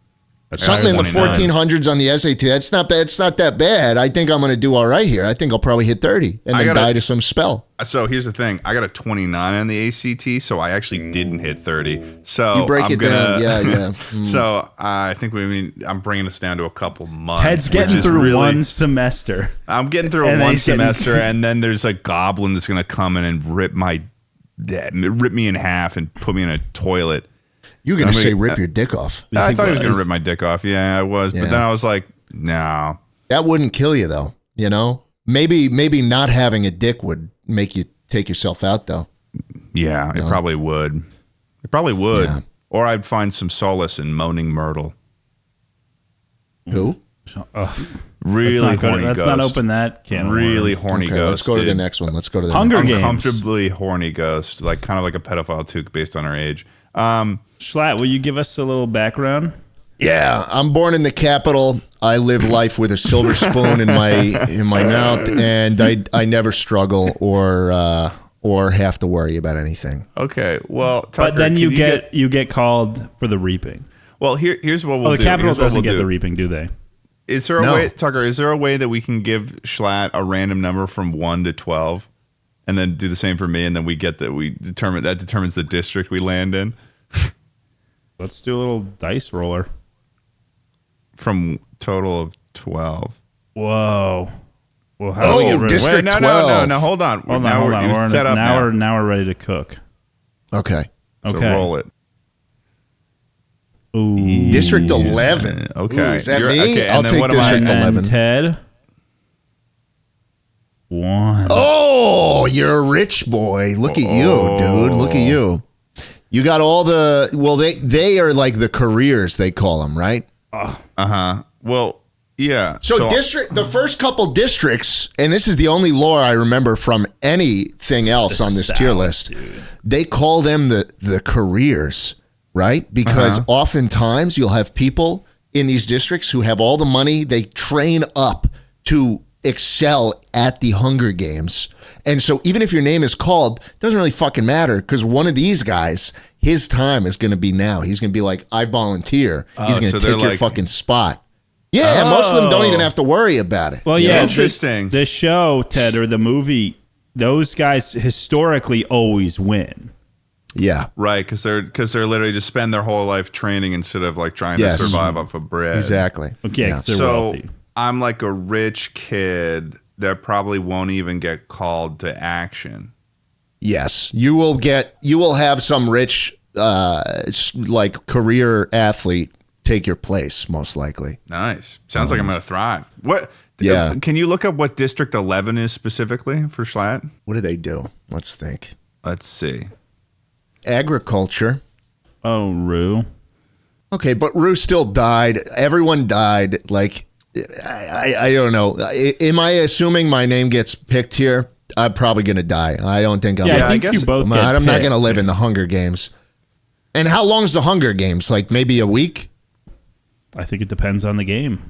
Something in the 1400s on the SAT. That's not bad. It's not that bad. I think I'm going to do all right here. I think I'll probably hit 30 and then die to some spell. So here's the thing. I got a 29 on the ACT, so I actually didn't hit 30. So you break it down. Yeah. So I think I'm bringing us down to a couple months. Ted's getting through one semester. I'm getting through one semester, and then there's a goblin that's going to come in and rip me in half and put me in a toilet. You were going to say rip your dick off. I thought he was going to rip my dick off. Yeah, I was. Yeah. But then I was like, no. That wouldn't kill you, though. You know? Maybe not having a dick would make you take yourself out, though. Yeah, it probably would. It probably would. Yeah. Or I'd find some solace in moaning Myrtle. Who? Really horny ghost. Let's not open that can. Really horny ghost. Let's go to the next one. Hunger Games. Uncomfortably horny ghost. Like kind of like a pedophile too, based on her age. Schlatt, will you give us a little background? Yeah, I'm born in the capital. I live life with a silver spoon in my mouth, and I never struggle or have to worry about anything. Okay, well, Tucker, but then you get called for the reaping. Well, here's what we'll do. The capital doesn't get the reaping, do they? Is there a way, Tucker? Is there a way that we can give Schlatt a random number from 1 to 12, and then do the same for me, and then we get that determines the district we land in? Let's do a little dice roller. From total of 12. Whoa. Well, how do we get rid District of 12. No, hold on. Now we're ready to cook. Okay. So roll it. Ooh. District 11. Okay. Ooh, is that me? Okay, I'll take District 11. Ted. 1. Oh, you're a rich boy. Look at you, dude. Look at you. You got all the, they are like the careers, they call them, right? Well, yeah. So the first couple districts, and this is the only lore I remember from anything else on this tier list, they call them the careers, right? Because oftentimes you'll have people in these districts who have all the money, they train up to excel at the Hunger Games. And so even if your name is called, it doesn't really fucking matter, because one of these guys, his time is going to be now. He's going to be like, I volunteer. He's going to take your fucking spot. Yeah, most of them don't even have to worry about it. Well, yeah, interesting. The show, Ted, or the movie, those guys historically always win. Yeah. Right, because they're literally just spend their whole life training instead of like trying to survive off of bread. Exactly. Okay, yeah. They're wealthy. I'm like a rich kid that probably won't even get called to action. Yes, you will have some rich, like career athlete take your place, most likely. Nice. Sounds like I'm going to thrive. What? Yeah. Can you look up what District 11 is specifically for Schlatt? What do they do? Let's think. Let's see. Agriculture. Oh, Rue. Okay, but Rue still died. Everyone died. Like, I don't know. Am I assuming my name gets picked here? I'm probably going to die. I don't think I'm. Yeah, I guess you both. I'm not going to live in the Hunger Games. And how long is the Hunger Games? Like maybe a week? I think it depends on the game.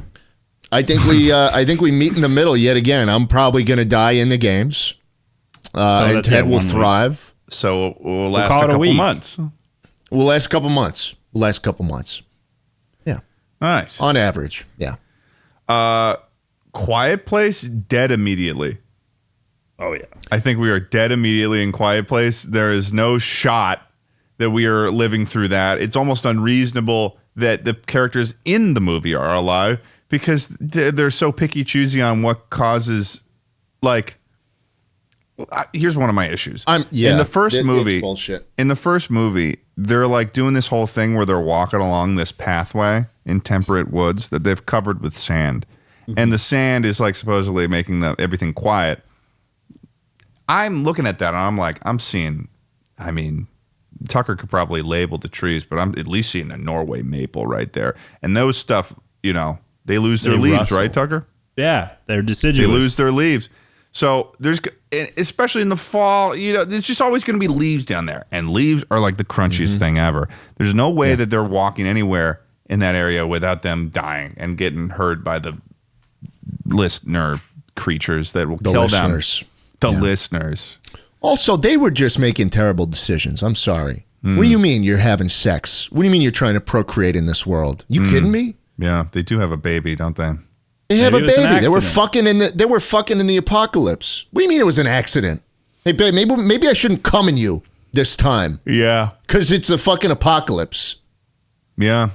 I think we meet in the middle yet again. I'm probably going to die in the games. And Ted will thrive. So we'll last a couple months. We'll last a couple months. Yeah. Nice. On average. Yeah. Quiet Place, dead immediately. Oh, yeah. I think we are dead immediately in Quiet Place. There is no shot that we are living through that. It's almost unreasonable that the characters in the movie are alive because they're so picky choosy on what causes, like, here's one of my issues. In the first movie, they're like doing this whole thing where they're walking along this pathway in temperate woods that they've covered with sand. Mm-hmm. And the sand is like supposedly making everything quiet. I'm looking at that and I'm like, I'm seeing, I mean, Tucker could probably label the trees, but I'm at least seeing a Norway maple right there. And those stuff, you know, they lose their leaves, rustle. Right, Tucker? Yeah, they're deciduous. They lose their leaves. So there's, especially in the fall, you know, there's just always going to be leaves down there. And leaves are like the crunchiest thing ever. There's no way that they're walking anywhere in that area without them dying and getting hurt by the listener creatures that will kill listeners. Them. The listeners. Also, they were just making terrible decisions. I'm sorry. What do you mean you're having sex? What do you mean you're trying to procreate in this world? You kidding me? Yeah, they do have a baby, don't they? They have a baby. They were fucking in the apocalypse. What do you mean it was an accident? Hey, babe, maybe I shouldn't come in you this time. Yeah. Because it's a fucking apocalypse. Yeah.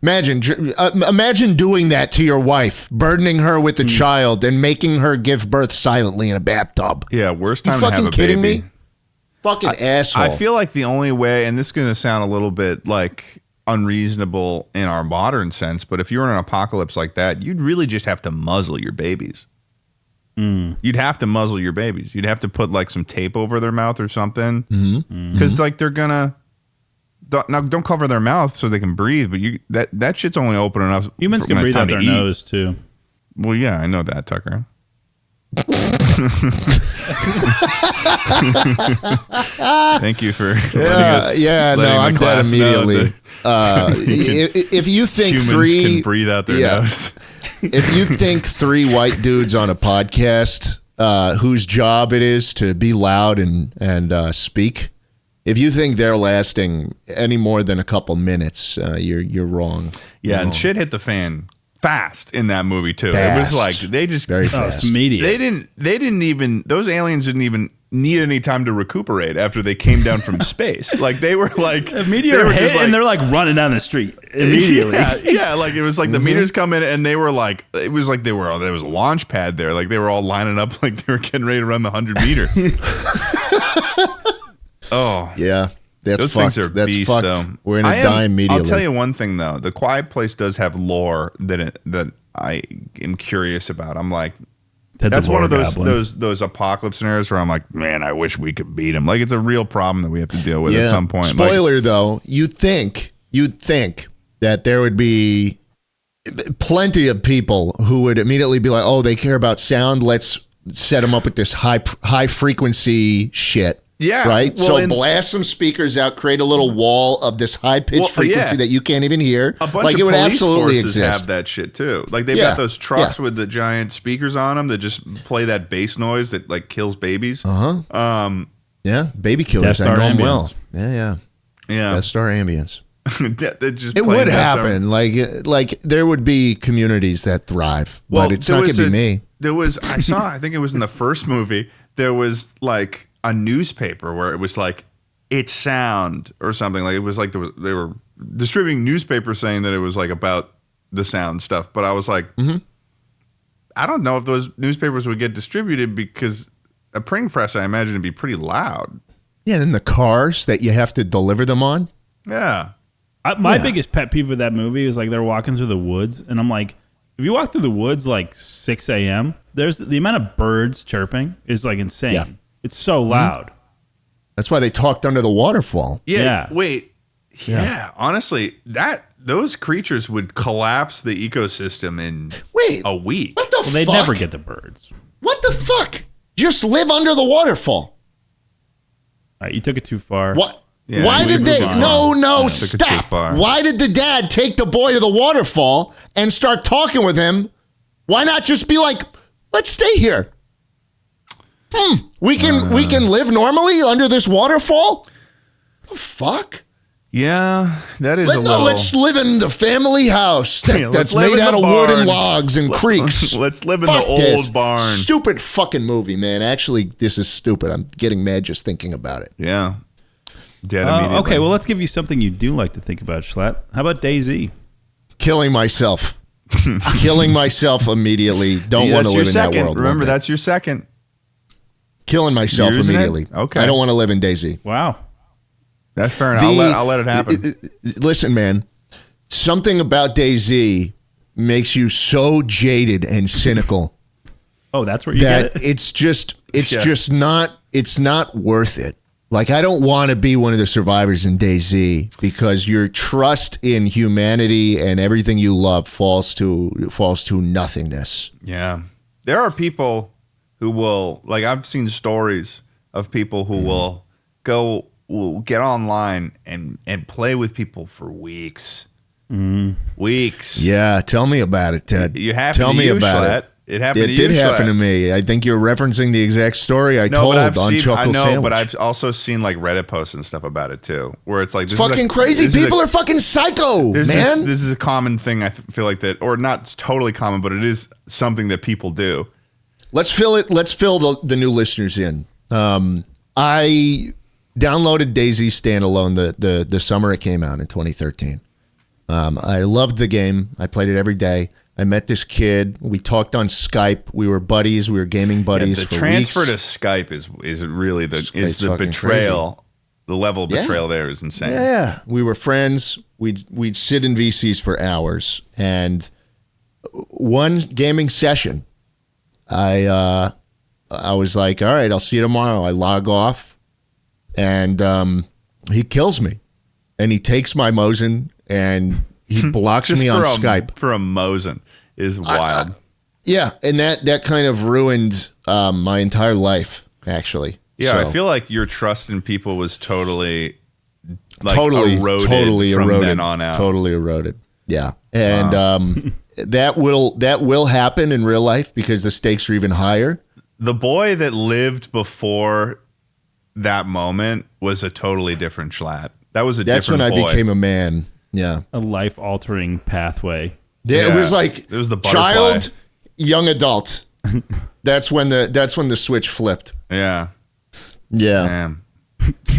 Imagine doing that to your wife, burdening her with a child and making her give birth silently in a bathtub. Yeah, worst time to have a baby. You fucking kidding me? Fucking asshole. I feel like the only way, and this is going to sound a little bit like unreasonable in our modern sense, but if you're in an apocalypse like that, you'd really just have to muzzle your babies. You'd have to muzzle your babies. You'd have to put like some tape over their mouth or something, because like they're gonna. Now, don't cover their mouth so they can breathe, but that shit's only open enough. Humans can breathe out their nose too. Well, yeah, I know that, Tucker. Thank you for letting us. Yeah, no, I'm dead immediately. If you think humans can breathe out their nose, if you think three white dudes on a podcast whose job it is to be loud and speak, if you think they're lasting any more than a couple minutes, you're wrong. Yeah, and shit hit the fan fast in that movie too. Fast. It was like they just very fast. Immediate. They didn't even those aliens didn't even need any time to recuperate after they came down from space. Like they were like a meteor hit and they're like running down the street immediately. Yeah, like it was like the meters come in and they were like it was like there was a launch pad there. Like they were all lining up like they were getting ready to run the 100 meter. Oh yeah. Those fucked. things are That's beast, fucked. though. We're gonna die immediately. I'll tell you one thing though: The Quiet Place does have lore that I am curious about. I'm like, that's one of those apocalypse scenarios where I'm like, man, I wish we could beat him. Like it's a real problem that we have to deal with at some point. Spoiler though, you'd think that there would be plenty of people who would immediately be like, oh, they care about sound. Let's set them up with this high frequency shit. Yeah. Right? Well, so blast some speakers out, create a little wall of this high-pitched frequency that you can't even hear. A bunch of police forces have that shit, too. Like, they've got those trucks with the giant speakers on them that just play that bass noise that, like, kills babies. Yeah, baby killers. I know them well. Yeah. Death Star ambience. It would happen. Like, there would be communities that thrive, but it's not going to be me. I think it was in the first movie, there was, like, a newspaper where it was like it's sound or something. Like it was like they were distributing newspapers saying that it was like about the sound stuff. But I was like, I don't know if those newspapers would get distributed because a printing press, I imagine, would be pretty loud. Yeah, and then the cars that you have to deliver them on. Yeah. My biggest pet peeve of that movie is like they're walking through the woods, and I'm like, if you walk through the woods like 6 a.m., there's the amount of birds chirping is like insane. Yeah. It's so loud. That's why they talked under the waterfall. Yeah. Wait. Yeah. Honestly, those creatures would collapse the ecosystem in a week. What the fuck? They'd never get the birds. What the fuck? Just live under the waterfall. All right, you took it too far. What? Yeah, why did they? No, stop. Why did the dad take the boy to the waterfall and start talking with him? Why not just be like, let's stay here? We can live normally under this waterfall? The fuck? Yeah, that is a little... Let's live in the family house that's made out of wood and logs and creeks. Let's live in the old barn. Stupid fucking movie, man. Actually, this is stupid. I'm getting mad just thinking about it. Yeah. Dead immediately. Okay, well, let's give you something you do like to think about, Schlatt. How about DayZ? Killing myself. Killing myself immediately. Don't want to live in that world. Remember, that's your second. Killing myself immediately. Okay. I don't want to live in DayZ. Wow. That's fair enough. I'll let it happen. Listen, man. Something about DayZ makes you so jaded and cynical Oh, that's where you get it? It's just not worth it. Like, I don't want to be one of the survivors in DayZ because your trust in humanity and everything you love falls to nothingness. Yeah. There are people who will, like, I've seen stories of people who will get online and play with people for weeks. Weeks. Yeah, tell me about it, Ted. You have to tell me about Schlatt. It happened to you. It did happen to me. I think you're referencing the exact story I told on Chuckle Sandwich. But I've also seen like Reddit posts and stuff about it too, where it's like it's fucking crazy. People are fucking psycho, man. This is a common thing. I feel like that, or not totally common, but it is something that people do. Let's fill the new listeners in. I downloaded DayZ standalone the summer it came out in 2013. I loved the game. I played it every day. I met this kid. We talked on Skype. We were buddies. We were gaming buddies. The transfer to Skype is really the betrayal. Crazy. The level of betrayal there is insane. Yeah, we were friends. We'd sit in VCs for hours. And one gaming session, I was like, all right, I'll see you tomorrow. I log off, and he kills me, and he takes my Mosin and he blocks me on Skype for a Mosin. Is wild. Yeah, and that kind of ruined my entire life, actually. Yeah, so, I feel like your trust in people was totally eroded from then on out. Totally eroded. Yeah, and that will happen in real life because the stakes are even higher. The boy that lived before that moment was a totally different Schlatt. That's when I became a man. Yeah, a life-altering pathway. Yeah, it was like it was the butterfly. Child, young adult. That's when the switch flipped. Yeah. Damn.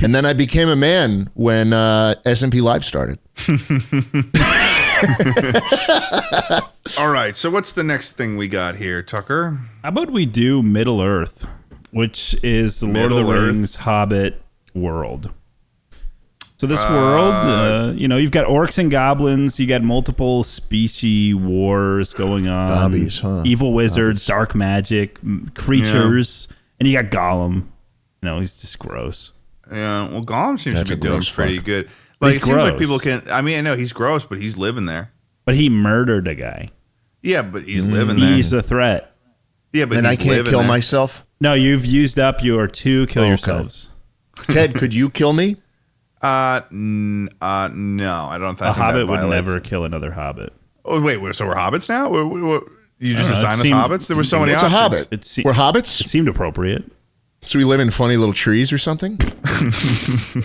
And then I became a man when SMP Live started. All right, so what's the next thing we got here, Tucker? How about we do Middle Earth, which is the Lord of the Rings Hobbit world. So this world, you've got orcs and goblins. You got multiple species wars going on. Hobbies, huh? Evil wizards, dark magic, creatures, and you got Gollum. He's just gross. Yeah, well, Gollum seems to be doing pretty good. Like it seems like people can. I mean, I know he's gross, but he's living there. But he murdered a guy. Yeah, but he's living there. He's a threat. Yeah, but I can't kill myself. No, you've used up your 2 kill yourselves. Ted, could you kill me? No, I don't think a hobbit would never kill another hobbit. Oh wait, so we're hobbits now? You just assigned us hobbits? There were so many options. What's a hobbit? We're hobbits? It seemed appropriate. So we live in funny little trees or something?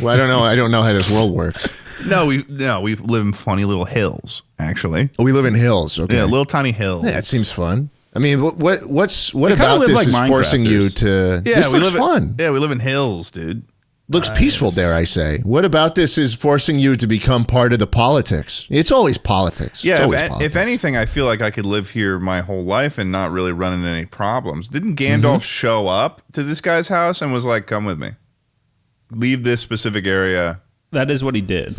Well, I don't know. I don't know how this world works. No, we live in funny little hills. Actually, we live in hills. Okay, yeah, little tiny hills. Yeah, it seems fun. I mean, what about this like is forcing you to? Yeah, this looks fun. Yeah, we live in hills, dude. Looks peaceful, dare I say. What about this is forcing you to become part of the politics? It's always politics. Yeah, if anything, I feel like I could live here my whole life and not really run into any problems. Didn't Gandalf show up to this guy's house and was like, come with me? Leave this specific area. That is what he did.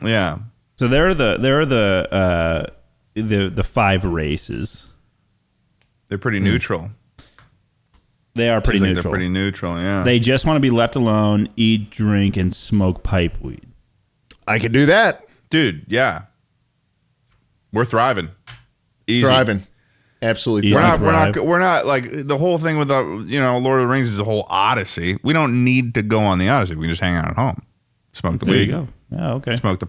Yeah. So there are the 5 races. They're pretty neutral. They are pretty neutral. They're pretty neutral, yeah. They just want to be left alone, eat, drink, and smoke pipe weed. I could do that. Dude, yeah. We're thriving. Easy. Thriving. Absolutely. We're not like the whole thing with the Lord of the Rings is a whole Odyssey. We don't need to go on the Odyssey. We can just hang out at home. Smoke the weed. There you go. Yeah, okay. Smoke the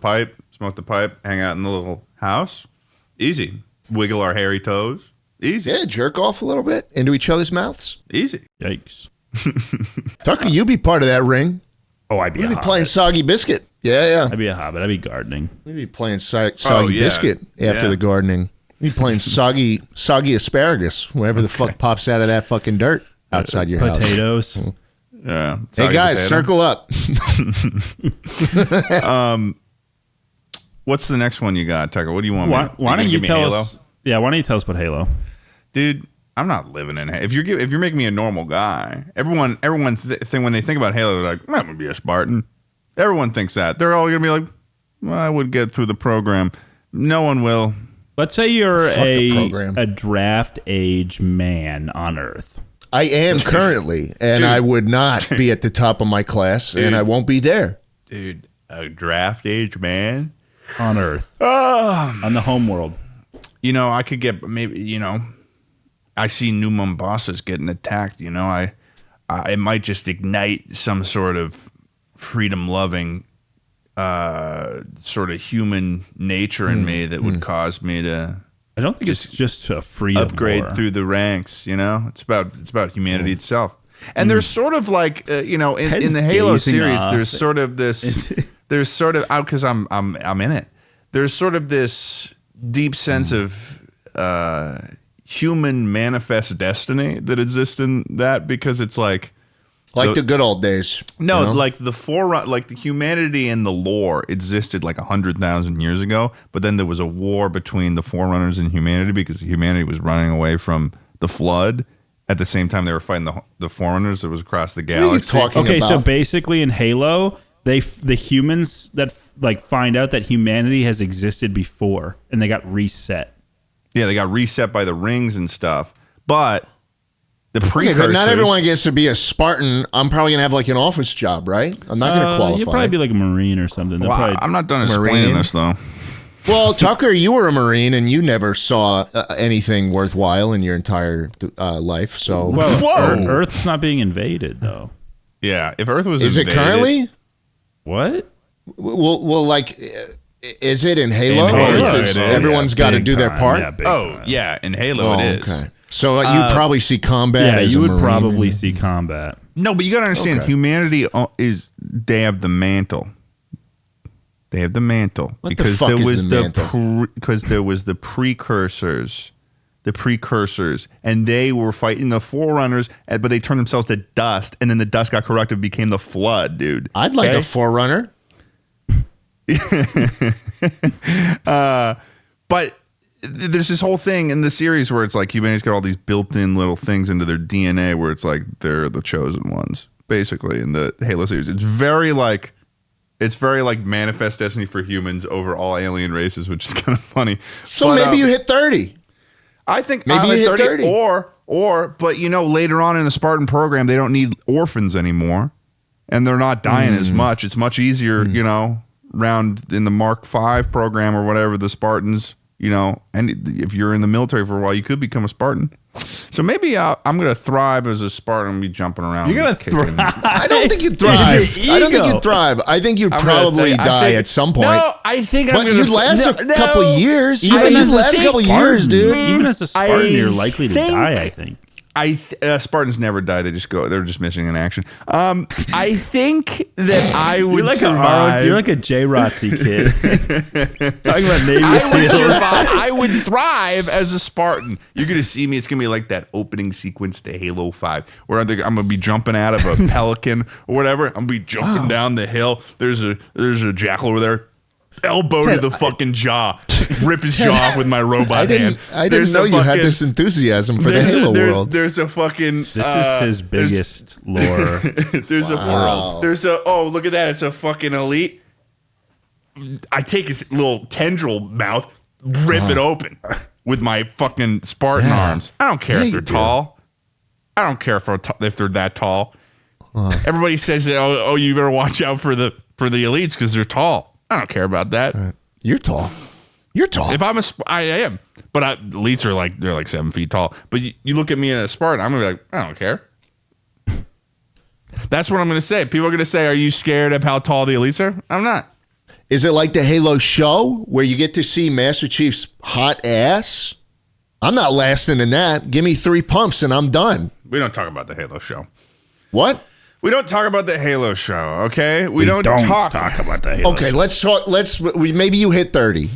pipe, hang out in the little house. Easy. Wiggle our hairy toes. Easy. Yeah, jerk off a little bit into each other's mouths. Easy. Yikes. Tucker, you be part of that ring. Oh, I'd be a hobbit. Playing Soggy Biscuit. Yeah. I'd be a hobbit. I'd be gardening. We'd be playing Soggy Biscuit after the gardening. We'd be playing soggy asparagus, whatever the fuck pops out of that fucking dirt outside your house. Potatoes. Yeah. Hey, guys, circle up. What's the next one you got, Tucker? What do you want? Why don't you tell us? Yeah, why don't you tell us about Halo? Dude, I'm not living in Halo. If you're making me a normal guy, everyone when they think about Halo, they're like, I'm gonna be a Spartan. Everyone thinks that. They're all gonna be like, well, I would get through the program. No one will. Let's say you're a draft age man on Earth. I am currently, and dude, I would not be at the top of my class, dude, and I won't be there. Dude, a draft age man? On Earth. On the home world. You know, I could get maybe, you know, I see New Mombasa's getting attacked, you know, I might just ignite some sort of freedom-loving sort of human nature in me that would cause me to... I don't think it's just a freedom upgrade war. Through the ranks, you know? It's about humanity itself. And there's sort of like, you know, in the Halo series, there's sort of this... There's sort of... Because I'm in it. There's sort of this deep sense of... human manifest destiny that exists in that, because it's like the good old days. No, you know? Like the humanity and the lore existed like 100,000 years ago, but then there was a war between the Forerunners and humanity because humanity was running away from the flood. At the same time, they were fighting the Forerunners that was across the galaxy. What are you talking about? So basically in Halo, the humans that like find out that humanity has existed before, and they got reset. Yeah, they got reset by the rings and stuff. But the precursors... but not everyone gets to be a Spartan. I'm probably going to have like an office job, right? I'm not going to qualify. You'll probably be like a Marine or something. Well, I'm not done explaining this, though. Well, Tucker, you were a Marine and you never saw anything worthwhile in your entire life. So, well, Earth's not being invaded, though. Yeah, if Earth was invaded... Is it currently? What? Well, like... Is it in Halo? Everyone's got to do their part? Yeah, in Halo it is. Okay. So you probably see combat as you a would Marine. Probably see combat. No, but you got to understand, humanity they have the mantle. They have the mantle. What because the fuck is the mantle? Because there was the precursors. The precursors. And they were fighting the Forerunners, but they turned themselves to dust, and then the dust got corrupted and became the flood, dude. I'd like a Forerunner. But there's this whole thing in the series where it's like humanity's got all these built-in little things into their DNA where it's like they're the chosen ones, basically, in the Halo series. It's very like manifest destiny for humans over all alien races, which is kind of funny. So but, maybe you hit 30. I think maybe you hit 30. But you know, later on in the Spartan program, they don't need orphans anymore, and they're not dying as much. It's much easier, you know. Round in the Mark V program or whatever, the Spartans, you know, and if you're in the military for a while, you could become a Spartan. So maybe I'm going to thrive as a Spartan and be jumping around. You're going to thrive. I don't think you'd thrive. I don't think you'd thrive. I think you'd probably die at some point. No, I think I'm going to... But you'd last a couple years. You'd last a couple years, dude. Even as a Spartan, you're likely to die, I think. Spartans never die. They just go. They're just missing in action. I think that I would survive. You're like a J-Rotzy kid. Talking about Navy SEALs. I would thrive as a Spartan. You're going to see me. It's going to be like that opening sequence to Halo 5 where I'm going to be jumping out of a pelican or whatever. I'm going to be jumping down the hill. There's a jackal over there. Elbow to the fucking jaw. Rip his jaw off with my robot hand. I didn't know you had this enthusiasm for the Halo world. There's a fucking... This is his biggest lore. There's a world. Oh, look at that. It's a fucking elite. I take his little tendril mouth, rip it open with my fucking Spartan arms. I don't care if they're tall. I don't care if they're that tall. Everybody says, oh, you better watch out for the elites because they're tall. I don't care about that. Right. You're tall. If I'm I am. But elites are like, they're like 7 feet tall. But you look at me in a Spartan, I'm going to be like, I don't care. That's what I'm going to say. People are going to say, are you scared of how tall the elites are? I'm not. Is it like the Halo show where you get to see Master Chief's hot ass? I'm not lasting in that. Give me 3 pumps and I'm done. We don't talk about the Halo show. What? We don't talk about the Halo show, okay? We don't talk about the Halo show. Okay, let's talk. Maybe you hit 30.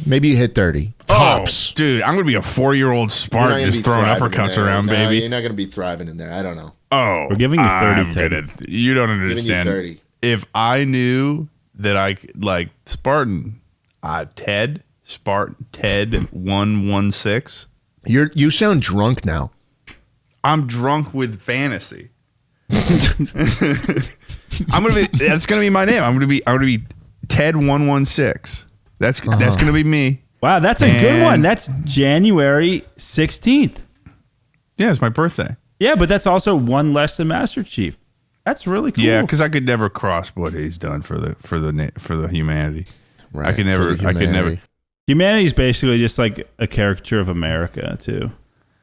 Tops. Dude, I'm going to be a 4-year-old Spartan just throwing uppercuts around, baby. You're not going to be thriving in there. I don't know. Oh. We're giving you 30, Ted. You don't understand. Giving you 30. If I knew that I like Spartan, Ted 116. You sound drunk now. I'm drunk with fantasy. That's gonna be my name. I'm gonna be Ted 116. That's gonna be me. Wow, that's a good one. That's January 16th. Yeah, it's my birthday. Yeah, but that's also one less than Master Chief. That's really cool. Yeah, because I could never cross what he's done for the humanity. Right. I could never. Humanity's basically just like a caricature of America too.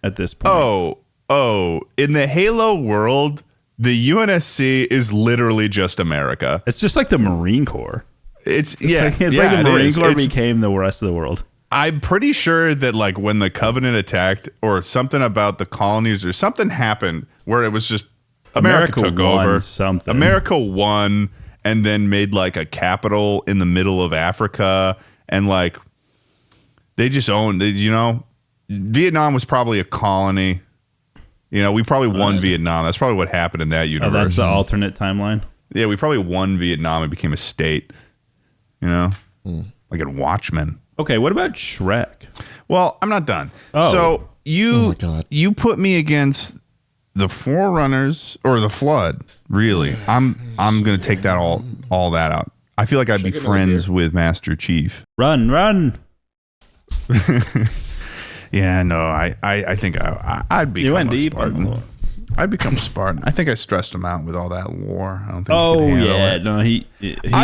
At this point. Oh! In the Halo world, the UNSC is literally just America. It's just like the Marine Corps. It's like the Marine Corps became the rest of the world. I'm pretty sure that like when the Covenant attacked or something about the colonies or something happened where it was just America took over. Something. America won and then made like a capital in the middle of Africa and like they just owned. Vietnam was probably a colony. We probably won Vietnam. That's probably what happened in that universe. Oh, that's the alternate timeline. Yeah, we probably won Vietnam and became a state. Like in Watchmen. Okay, what about Shrek? Well, I'm not done. Oh. So you put me against the Forerunners or the Flood. Really, I'm gonna take that all that out. I feel like I'd be friends with Master Chief. Run. Yeah, no, I think I'd become a Spartan. I'd become a Spartan. I think I stressed him out with all that war. I don't think. It. No, he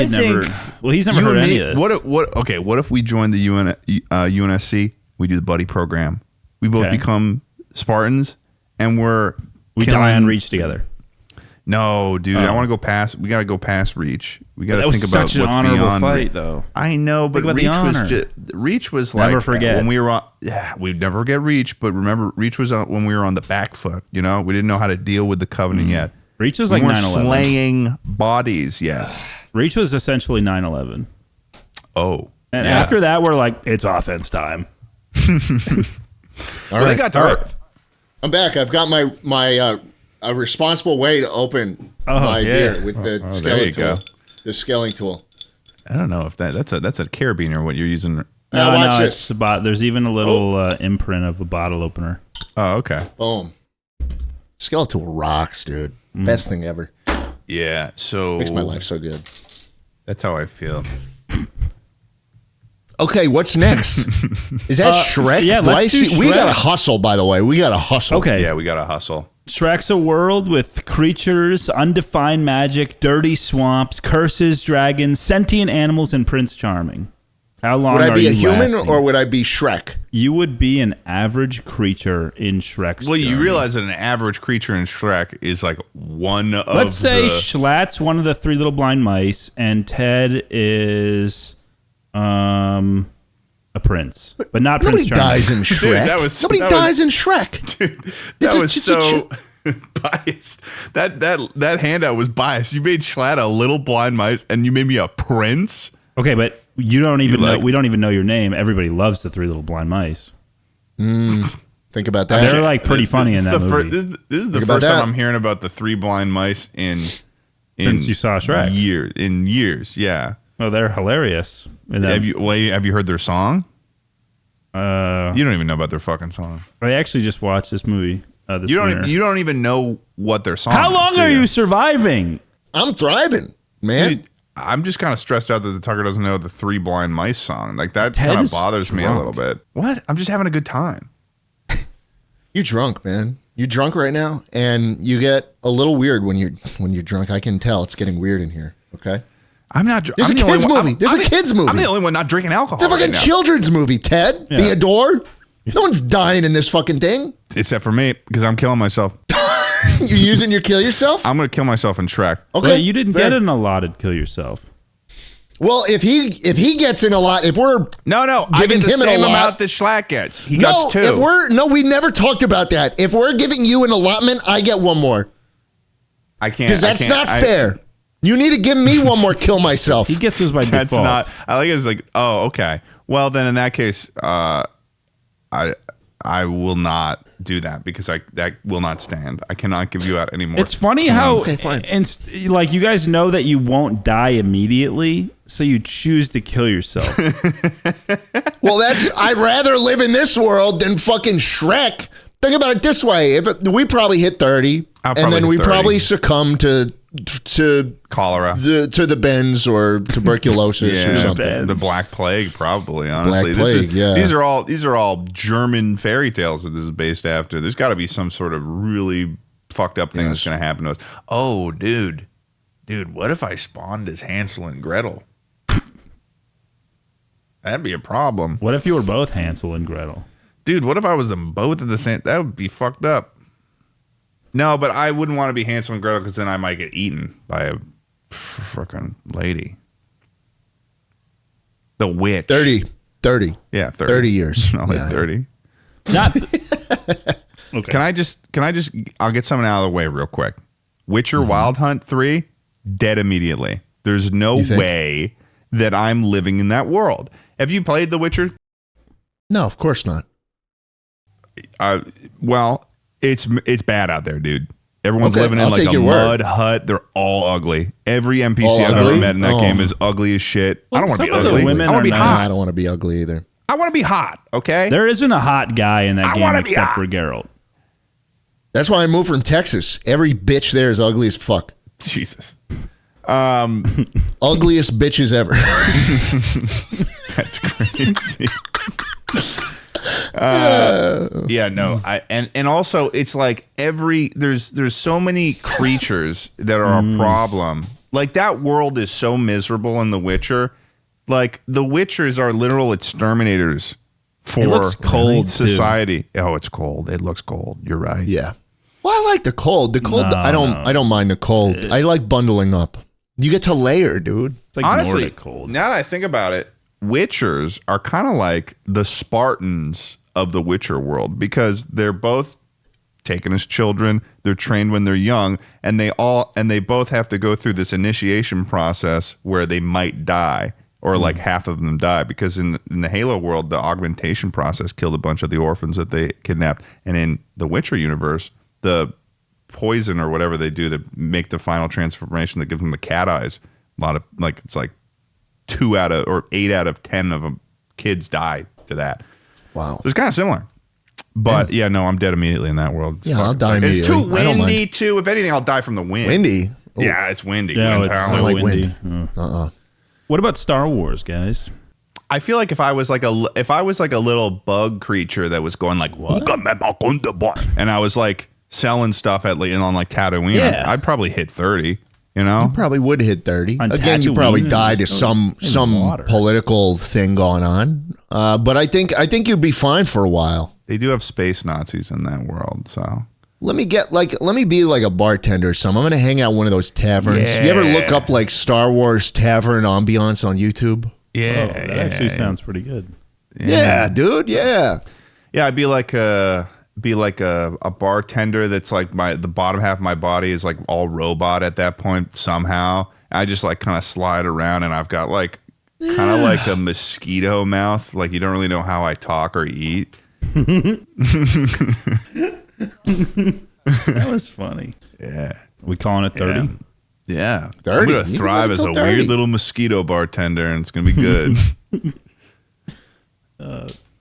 never. Well, he's never heard any of this. What if we join the UNSC? We do the buddy program. We both become Spartans, and we die on Reach together. No, dude, I want to go past. We got to go past Reach. We got to think about what's beyond. That was such an honorable fight, though. I know, but Reach was like never forget when we were on. Yeah, we'd never forget Reach. But remember, Reach was when we were on the back foot. We didn't know how to deal with the Covenant yet. Reach was like 9/11. Slaying bodies yet. Reach was essentially 9/11. Oh, and after that, we're like, it's offense time. They got to Earth. I'm back. I've got my a responsible way to open my beer with the scaling tool. The scaling tool. I don't know if that's a carabiner what you're using. No, it's there's even a little imprint of a bottle opener. Oh, okay. Boom. Skeletal rocks, dude. Best thing ever. Yeah. So makes my life so good. That's how I feel. Okay, what's next? Is that Shrek? Yeah, let's do Shrek. We got to hustle, by the way. We got to hustle. Okay. Yeah, we got to hustle. Shrek's a world with creatures, undefined magic, dirty swamps, curses, dragons, sentient animals, and Prince Charming. How long would I be a human lasting? or would I be Shrek? You would be an average creature in Shrek's journey. You realize that an average creature in Shrek is like one of Let's say Schlatt's one of the three little blind mice, and Ted is a prince, but not Prince Charming. Nobody dies in Shrek. Nobody dies in Shrek. Dude, that was so biased. That handout was biased. You made Schlatt a little blind mice, and you made me a prince. Okay, but you don't even know. We don't even know your name. Everybody loves the three little blind mice. Think about that. They're like pretty funny in that movie. This is the first time I'm hearing about the three blind mice since you saw Shrek. Years, yeah. Oh, they're hilarious. Have you heard their song? You don't even know about their fucking song. I actually just watched this movie. You don't even know what their song. How long are you surviving? I'm thriving, man. Dude, I'm just kind of stressed out that the Tucker doesn't know the Three Blind Mice song. Like that kind of bothers me a little bit. What? I'm just having a good time. You drunk, man. You drunk right now, and you get a little weird when you're drunk. I can tell it's getting weird in here. Okay. I'm not. There's a kids movie. There's a kids movie. I'm the only one not drinking alcohol. It's a fucking children's movie, Ted. Yeah. Theodore. No one's dying in this fucking thing. Except for me, because I'm killing myself. You're using your kill yourself? I'm going to kill myself in Shrek. Okay. Well, you didn't get an allotted kill yourself. Well, if he gets in a lot, if we're I get the same amount that Schlatt gets. He gets two. We never talked about that. If we're giving you an allotment, I get one more. I can't. Because that's not fair. You need to give me one more kill myself. He gets this by default. That's not. I like it's like, oh, okay. Well, then in that case, I will not do that because that will not stand. I cannot give you out anymore. It's funny how like you guys know that you won't die immediately, so you choose to kill yourself. Well, I'd rather live in this world than fucking Shrek. Think about it this way: we probably hit 30, and then we probably succumb to cholera, to the bends or tuberculosis or something. The Black Plague, probably. Honestly, Black Plague, these are all German fairy tales that this is based after. There's got to be some sort of really fucked up thing that's going to happen to us. Oh, dude, what if I spawned as Hansel and Gretel? That'd be a problem. What if you were both Hansel and Gretel? Dude, what if I was them both at the same? That would be fucked up. No, but I wouldn't want to be Hansel and Gretel because then I might get eaten by a freaking lady. The witch. 30. Yeah, 30. 30 years. No, like 30. Not. Okay. Can I just? I'll get something out of the way real quick. Witcher Wild Hunt 3, dead immediately. There's no way that I'm living in that world. Have you played The Witcher? No, of course not. Well, it's bad out there, dude. Everyone's living in like a mud hut. They're all ugly. Every NPC I've ever met in that game is ugly as shit. Well, I don't want to be ugly. I want to be hot. I don't want to be ugly either. I want to be hot, okay? There isn't a hot guy in that game except for Geralt. That's why I moved from Texas. Every bitch there is ugly as fuck. Jesus. Ugliest bitches ever. That's crazy. Yeah, no. And also it's like there's so many creatures that are a problem. Like that world is so miserable in The Witcher. Like the Witchers are literal exterminators for it looks cold society. Too. Oh, it's cold. It looks cold. You're right. Yeah. Well, I like the cold. The cold. I don't mind the cold. I like bundling up. You get to layer, dude. It's like honestly, Nordic cold. Now that I think about it, Witchers are kind of like the Spartans of the Witcher world because they're both taken as children. They're trained when they're young, and they both have to go through this initiation process where they might die, or like half of them die, because in the Halo world, the augmentation process killed a bunch of the orphans that they kidnapped, and in the Witcher universe, the poison or whatever they do to make the final transformation that gives them the cat eyes. A lot of it's like 8 out of 10 of them kids die to that. Wow, so it's kind of similar. But yeah, no, I'm dead immediately in that world. I'll die immediately. It's too windy too. If anything, I'll die from the wind. Windy? Ooh. Yeah, it's windy. Yeah, it's so like windy. wind. What about Star Wars, guys? I feel like if I was like a little bug creature that was going like, and I was like selling stuff on like Tatooine, I'd probably hit 30. You know, you probably would hit 30. On Again, you probably died to some political thing going on. But I think you'd be fine for a while. They do have space Nazis in that world, so. Let me be like a bartender or something. I'm gonna hang out in one of those taverns. Yeah. You ever look up like Star Wars tavern ambiance on YouTube? Yeah, that actually sounds pretty good. Yeah, dude. Yeah. Yeah, I'd be like a bartender that's like the bottom half of my body is like all robot at that point somehow. I just like kind of slide around and I've got like kind of like a mosquito mouth. Like you don't really know how I talk or eat. That was funny. Yeah. We calling it 30? Yeah. 30? I'm going to thrive as a weird little mosquito bartender and it's going to be good.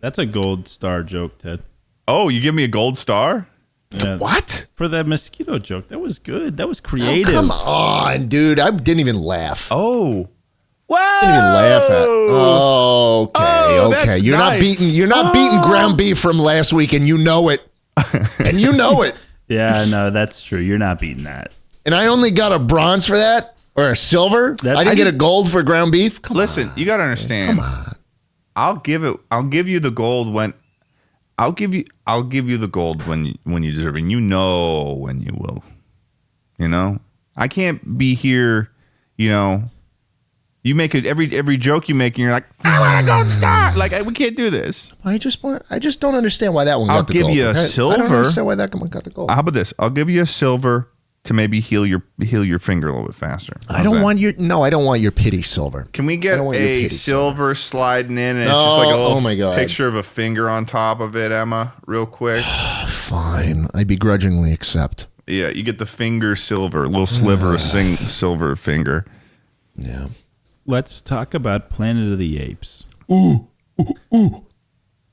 That's a gold star joke, Ted. Oh, you give me a gold star? Yeah. What? For that mosquito joke. That was good. That was creative. Oh, come on, dude. I didn't even laugh. Oh. Wow. I didn't even laugh at. Okay. You're nice. not beating ground beef from last week and you know it. And you know it. Yeah, no, that's true. You're not beating that. And I only got a bronze for that or a silver. I didn't get a gold for ground beef. Listen, you got to understand. Come on. I'll give you the gold when I'll give you the gold when you deserve it. And you know when you will. You know? I can't be here, you know. You make it every joke you make and you're like, I want a gold star. Like we can't do this. I just don't understand why that one got the gold. I'll give you a silver. I don't understand why that one got the gold. How about this? I'll give you a silver to maybe heal your finger a little bit faster. I don't want your pity silver. Can we get a silver sliding in and it's just like a little picture of a finger on top of it, Emma, real quick? Fine. I begrudgingly accept. Yeah, you get the finger silver, a little sliver of silver finger. Yeah. Let's talk about Planet of the Apes. Ooh.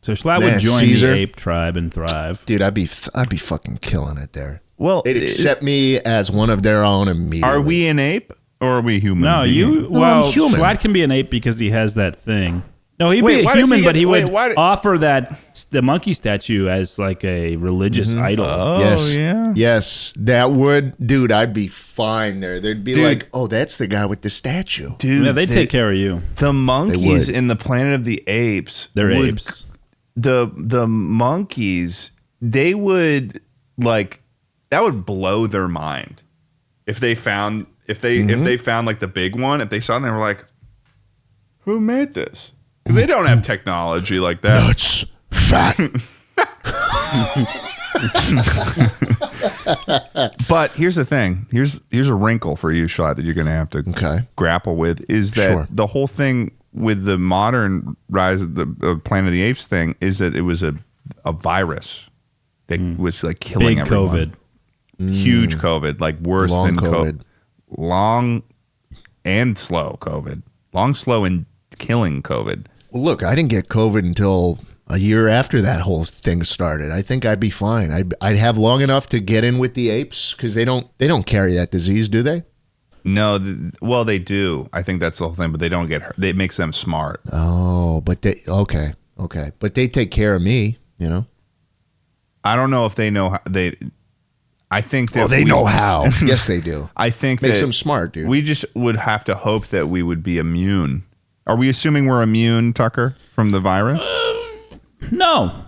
So Schlatt would join Caesar, the ape tribe and thrive. Dude, I'd be fucking killing it there. Well, they'd accept me as one of their own immediately. Are we an ape or are we human? No, I'm human. Schlatt can be an ape because he has that thing. No, he'd be a human, but he would offer the monkey statue as like a religious idol. Oh, yes. Yeah. Yes, that would, dude, I'd be fine there. They'd be like, oh, that's the guy with the statue. Dude, yeah, they'd take care of you. The monkeys in the Planet of the Apes. They're apes. The monkeys, they would like, that would blow their mind if they found, if they found like the big one, if they saw it and they were like, who made this? They don't have technology like that. Nuts, fat. But here's the thing. Here's a wrinkle for you, Schlatt, that you're going to have to grapple with, is that the whole thing with the modern rise of the Planet of the Apes thing is that it was a virus that was like killing everyone. COVID. Huge COVID, like worse than COVID. Long and slow COVID. Long, slow, and killing COVID. Well, look, I didn't get COVID until a year after that whole thing started. I think I'd be fine. I'd have long enough to get in with the apes because they don't carry that disease, do they? No, well, they do. I think that's the whole thing, but they don't get hurt. It makes them smart. Oh, but okay. But they take care of me, you know? I don't know if they know how I think that they know how. Yes, they do. I think makes them smart, dude. We just would have to hope that we would be immune. Are we assuming we're immune, Tucker, from the virus? No.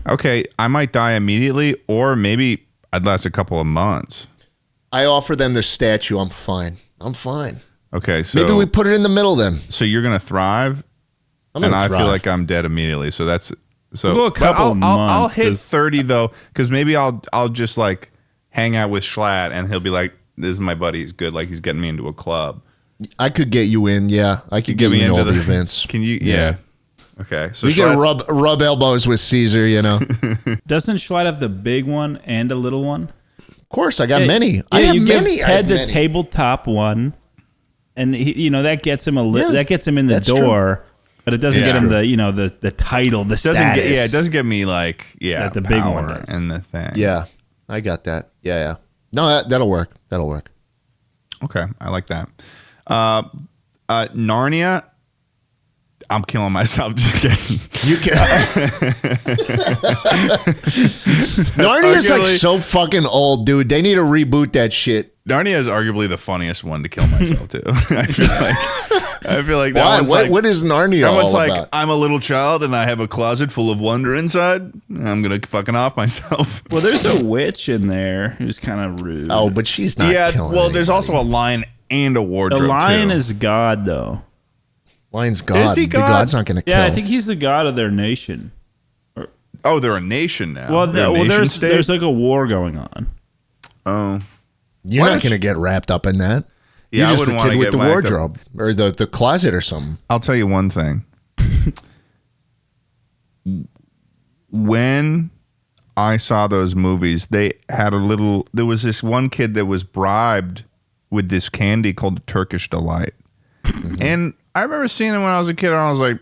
Okay, I might die immediately, or maybe I'd last a couple of months. I offer them the statue. I'm fine. Okay, so maybe we put it in the middle then. So you're gonna thrive, I feel like I'm dead immediately. So that's so. We'll go a couple months. I'll hit 30 though, because maybe I'll just like hang out with Schlatt, and he'll be like, "This is my buddy. He's good. Like he's getting me into a club." I could get you in. Yeah, I could get you in all the events. Can you? Yeah. Okay, so you can rub elbows with Caesar. You know. Doesn't Schlatt have the big one and a little one? Of course, I got many. Yeah, I have you many. Give Ted the tabletop one, and that gets him that gets him in the door. True. But it doesn't get him the title, the status. It doesn't get me like that the big one does. And the thing. Yeah, I got that. Yeah. No, that'll work. Okay, I like that. Narnia. I'm killing myself. Just kidding. You can. Narnia's like so fucking old, dude. They need to reboot that shit. Narnia is arguably the funniest one to kill myself too. I feel like that Why? one's like, what is Narnia all like, about? I'm a little child and I have a closet full of wonder inside. I'm gonna fucking off myself. Well, there's a witch in there who's kind of rude. Oh, but she's not. Yeah. Killing well, there's also a lion and a wardrobe. The lion too. is God, though. Lion's God. The God's not going to kill. Yeah, I think he's the God of their nation. Oh, they're a nation now. Well, there's like a war going on. Oh. You're not going to get wrapped up in that. Yeah, You're just a kid with the wardrobe or the closet or something. I'll tell you one thing. When I saw those movies, they had there was this one kid that was bribed with this candy called Turkish Delight. And I remember seeing it when I was a kid, and I was like,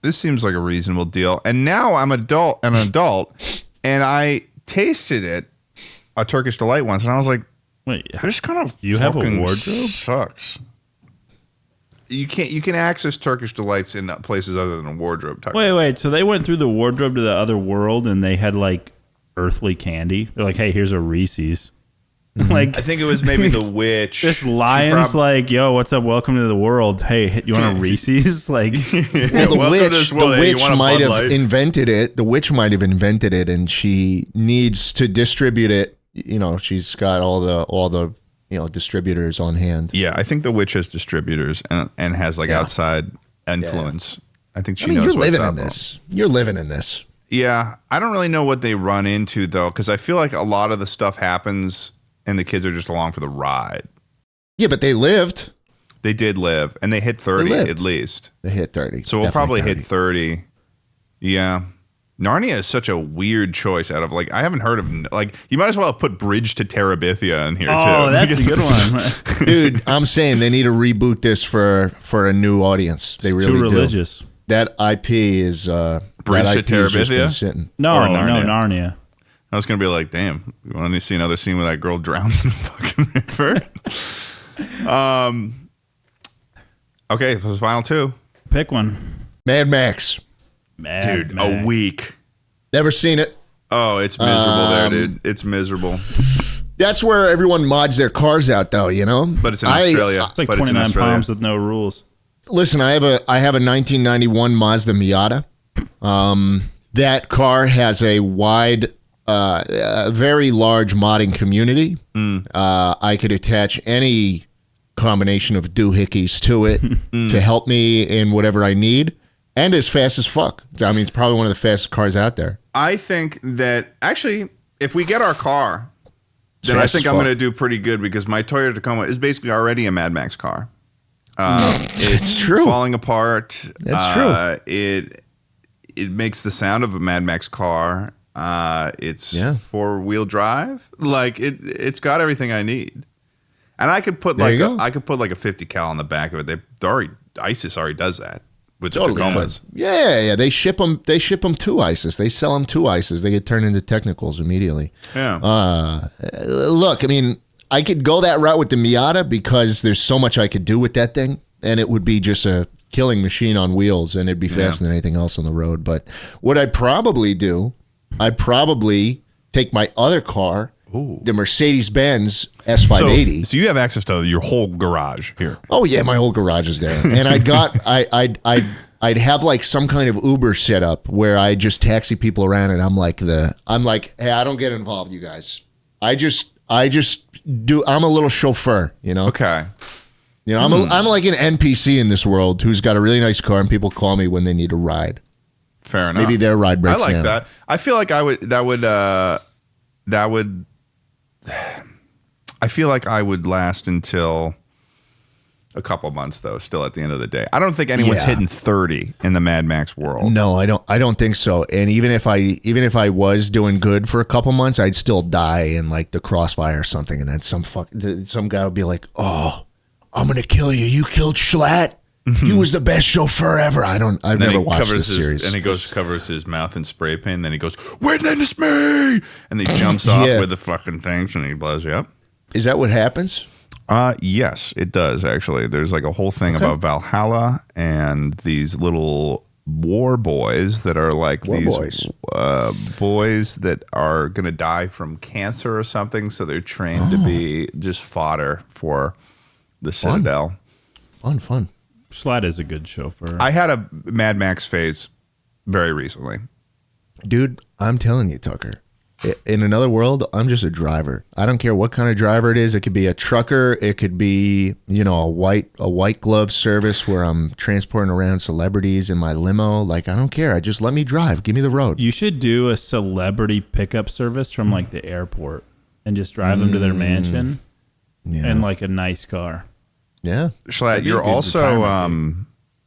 this seems like a reasonable deal. And now I'm an adult, and I tasted it, a Turkish Delight once, and I was like, wait, this kind of you have a wardrobe? Sucks. You can access Turkish Delights in places other than a wardrobe. Wait. So they went through the wardrobe to the other world, and they had like earthly candy. They're like, hey, here's a Reese's. Like, I think it was maybe the witch. This lion's like, yo, what's up? Welcome to the world. Hey, you want a Reese's? Like, well, the witch might have invented it. The witch might have invented it, and she needs to distribute it. You know, she's got all the distributors on hand. Yeah, I think the witch has distributors and has like outside influence. Yeah. I think she knows. You're living in this. You're living in this. Yeah, I don't really know what they run into though, because I feel like a lot of the stuff happens. And the kids are just along for the ride. Yeah, but they lived. They did live. And they hit 30 at least. They hit 30. So we'll probably hit 30. Yeah. Narnia is such a weird choice out of like, I haven't heard of, like, you might as well put Bridge to Terabithia in here too. Oh, that's a good one. Dude, I'm saying they need to reboot this for a new audience. They really too religious. do. That IP is Bridge to Terabithia? No, Narnia. I was gonna be like, damn, we want to see another scene where that girl drowns in the fucking river. Okay, this was final two. Pick one. Mad Max. Dude, a week. Never seen it. Oh, it's miserable there, dude. It's miserable. That's where everyone mods their cars out, though, you know? But it's in Australia. It's like 29 pounds with no rules. Listen, I have a 1991 Mazda Miata. That car has a wide, very large modding community. I could attach any combination of doohickeys to it to help me in whatever I need. And it's fast as fuck. I mean, it's probably one of the fastest cars out there. I think that, actually, if we get our car, then I think I'm going to do pretty good because my Toyota Tacoma is basically already a Mad Max car. It's true. Falling apart. That's true. It makes the sound of a Mad Max car. It's 4-wheel drive. Like it's got everything I need. And I could put like a 50 cal on the back of it. ISIS already does that with the Tacomas. Yeah. They ship them. They ship them to ISIS. They sell them to ISIS. They get turned into technicals immediately. Yeah. Look, I mean, I could go that route with the Miata because there's so much I could do with that thing, and it would be just a killing machine on wheels, and it'd be faster than anything else on the road. But what I'd probably do, I'd probably take my other car, the Mercedes-Benz S580. So you have access to your whole garage here. Oh yeah, my whole garage is there, and I'd have like some kind of Uber set up where I just taxi people around, and I'm like, hey, I don't get involved, you guys. I just do. I'm a little chauffeur, you know. Okay. You know, I'm like an NPC in this world who's got a really nice car, and people call me when they need a ride. Fair enough. Maybe their ride breaks down. I like that. I feel like I feel like I would last until a couple months, though. Still, at the end of the day, I don't think anyone's hitting 30 in the Mad Max world. No, I don't think so. And even if I was doing good for a couple months, I'd still die in like the crossfire or something, and then some guy would be like, "Oh, I'm gonna kill you. You killed Schlatt. He was the best chauffeur ever." I've never watched this series. And he covers his mouth in spray paint. And then he goes, "Witness me!" And he jumps off with the fucking things, and he blows you up. Is that what happens? Yes, it does, actually. There's like a whole thing about Valhalla and these little war boys that are like boys that are going to die from cancer or something. So they're trained to be just fodder for the Citadel. Fun. Schlatt is a good chauffeur. I had a Mad Max phase very recently. Dude, I'm telling you, Tucker. In another world, I'm just a driver. I don't care what kind of driver it is. It could be a trucker. It could be, you know, a white glove service where I'm transporting around celebrities in my limo. Like, I don't care. Just let me drive. Give me the road. You should do a celebrity pickup service from like the airport and just drive them to their mansion in like a nice car. Yeah. Schlatt, you're also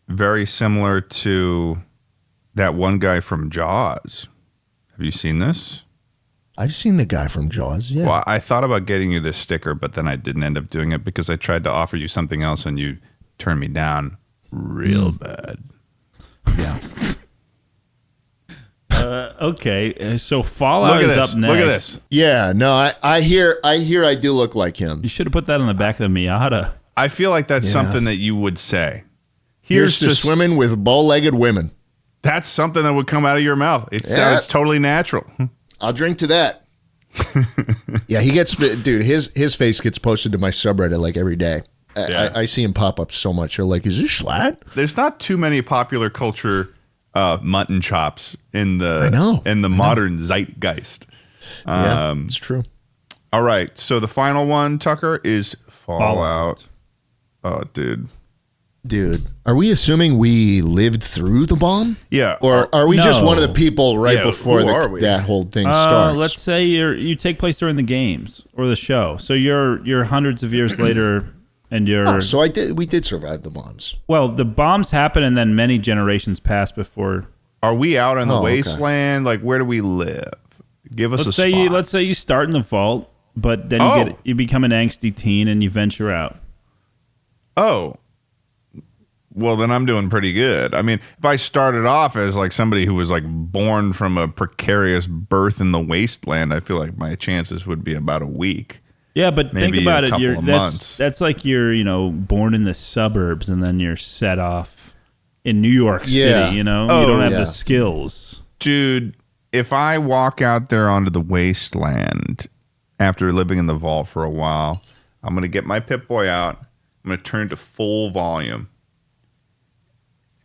very similar to that one guy from Jaws. Have you seen this? I've seen the guy from Jaws, yeah. Well, I thought about getting you this sticker, but then I didn't end up doing it because I tried to offer you something else and you turned me down real bad. Yeah. Okay, so Fallout is up next. Look at this. Yeah, no, I hear I do look like him. You should have put that on the back of the Miata. I feel like that's something that you would say. Here's to swimming with bow-legged women. That's something that would come out of your mouth. It's totally natural. I'll drink to that. Yeah, his face gets posted to my subreddit like every day. I see him pop up so much. You're like, is this Schlatt? There's not too many popular culture mutton chops in the modern zeitgeist. Yeah, it's true. All right, so the final one, Tucker, is Fallout. Oh, Dude, are we assuming we lived through the bomb? Yeah. Or are we just one of the people before that whole thing starts? Let's say you take place during the games or the show. So you're hundreds of years later, and you're. So we did survive the bombs. Well, the bombs happen, and then many generations pass before. Are we out in the wasteland? Okay. Like, where do we live? Give us a spot. Let's say you start in the vault, but then you become an angsty teen, and you venture out. Oh. well, then I'm doing pretty good. I mean, if I started off as like somebody who was like born from a precarious birth in the wasteland, I feel like my chances would be about a week. Yeah, but maybe think about a couple of months. That's like you're, born in the suburbs and then you're set off in New York City, you don't have the skills. Dude, if I walk out there onto the wasteland after living in the vault for a while, I'm going to get my Pip-Boy out. I'm going to turn to full volume.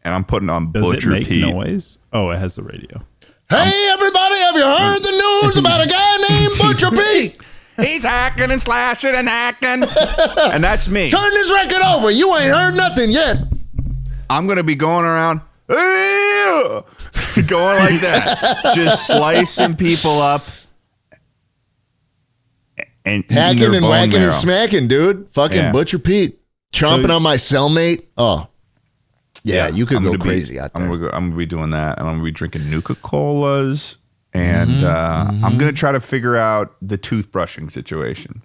And I'm putting on Butcher Pete. Does it make noise? Oh, it has the radio. Hey, everybody, have you heard the news about a guy named Butcher Pete? He's hacking and slashing and hacking. And that's me. Turn this record over. You ain't heard nothing yet. I'm going to be going around, going like that. Just slicing people up. And hacking and whacking and smacking, dude. Fucking Butcher Pete. Chomping on my cellmate. Oh. Yeah, you could go crazy out there. I'm going to be doing that. And I'm going to be drinking Nuka-Colas. And I'm going to try to figure out the toothbrushing situation.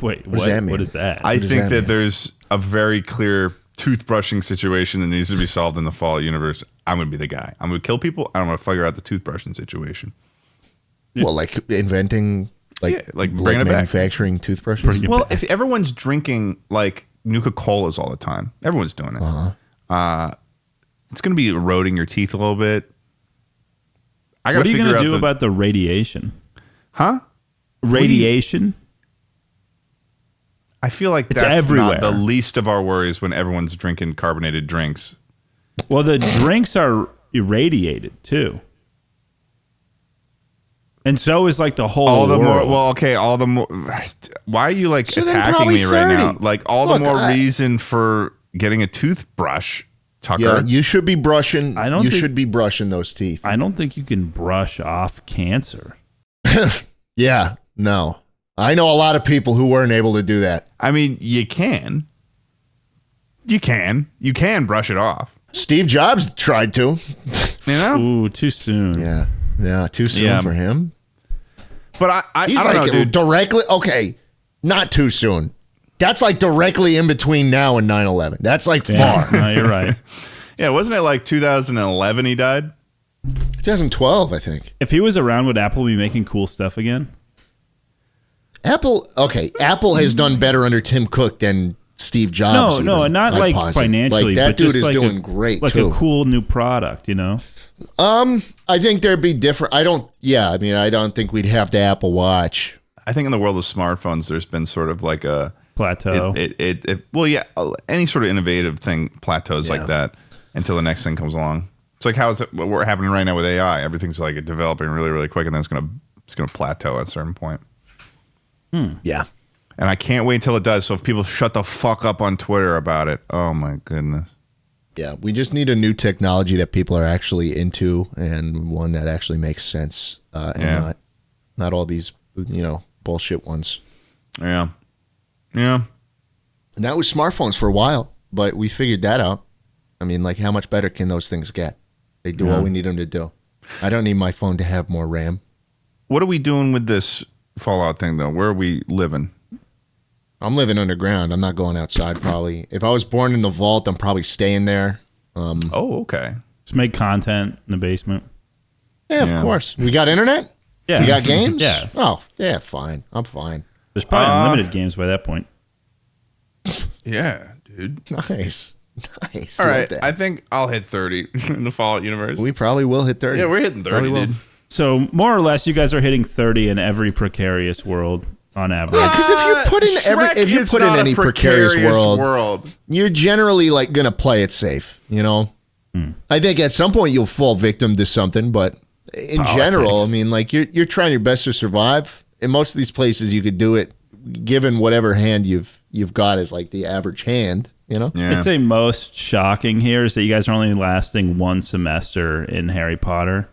Wait, what does that mean? What is that? I think that there's a very clear toothbrushing situation that needs to be solved in the Fallout universe. I'm going to be the guy. I'm going to kill people. I'm going to figure out the toothbrushing situation. Well, like inventing, like bringing it manufacturing toothbrushes? Well, if everyone's drinking like Nuka-Colas all the time, everyone's doing it. It's going to be eroding your teeth a little bit. What are you going to do about the radiation? Huh? Radiation? I feel like that's everywhere. Not the least of our worries when everyone's drinking carbonated drinks. Well, the drinks are irradiated too. And so is like the whole all the world. All the more. Why are you like attacking me right now? Like all the more reason for getting a toothbrush, Tucker. Yeah, you should be brushing. You should be brushing those teeth. I don't think you can brush off cancer. Yeah, no. I know a lot of people who weren't able to do that. I mean, you can. You can brush it off. Steve Jobs tried to. Ooh, too soon. Yeah, too soon for him. But I don't know, dude. Directly, okay, not too soon. That's like directly in between now and 9/11. That's like far. No, you're right. Yeah, wasn't it like 2011 he died? 2012, I think. If he was around, would Apple be making cool stuff again? Apple has done better under Tim Cook than Steve Jobs. No, not like financially. Like that but dude just is like doing great like too. Like a cool new product, I think there'd be different. I don't think we'd have the Apple Watch. I think in the world of smartphones, there's been sort of like a plateau. Any sort of innovative thing plateaus like that until the next thing comes along. It's like what we're happening right now with AI. Everything's like developing really, really quick, and then it's gonna plateau at a certain point. Yeah. And I can't wait until it does. So if people shut the fuck up on Twitter about it, oh my goodness. Yeah, we just need a new technology that people are actually into, and one that actually makes sense, and not all these bullshit ones. Yeah. And that was smartphones for a while, but we figured that out. I mean, like, how much better can those things get? They do all we need them to do. I don't need my phone to have more RAM. What are we doing with this Fallout thing, though? Where are we living? I'm living underground. I'm not going outside, probably. If I was born in the vault, I'm probably staying there. Okay. Just make content in the basement. Yeah, of course. We got internet? Yeah. We got games? Yeah. Oh, yeah, fine. I'm fine. There's probably unlimited games by that point. Yeah, dude. Nice. All right. I think I'll hit 30 in the Fallout universe. We probably will hit 30. Yeah, we're hitting 30, dude. So more or less, you guys are hitting 30 in every precarious world on average. Yeah, because if you put in any precarious world, you're generally like gonna play it safe. I think at some point you'll fall victim to something, but in general, I mean, like you're trying your best to survive. In most of these places, you could do it, given whatever hand you've got is like the average hand. Yeah. I'd say most shocking here is that you guys are only lasting one semester in Harry Potter.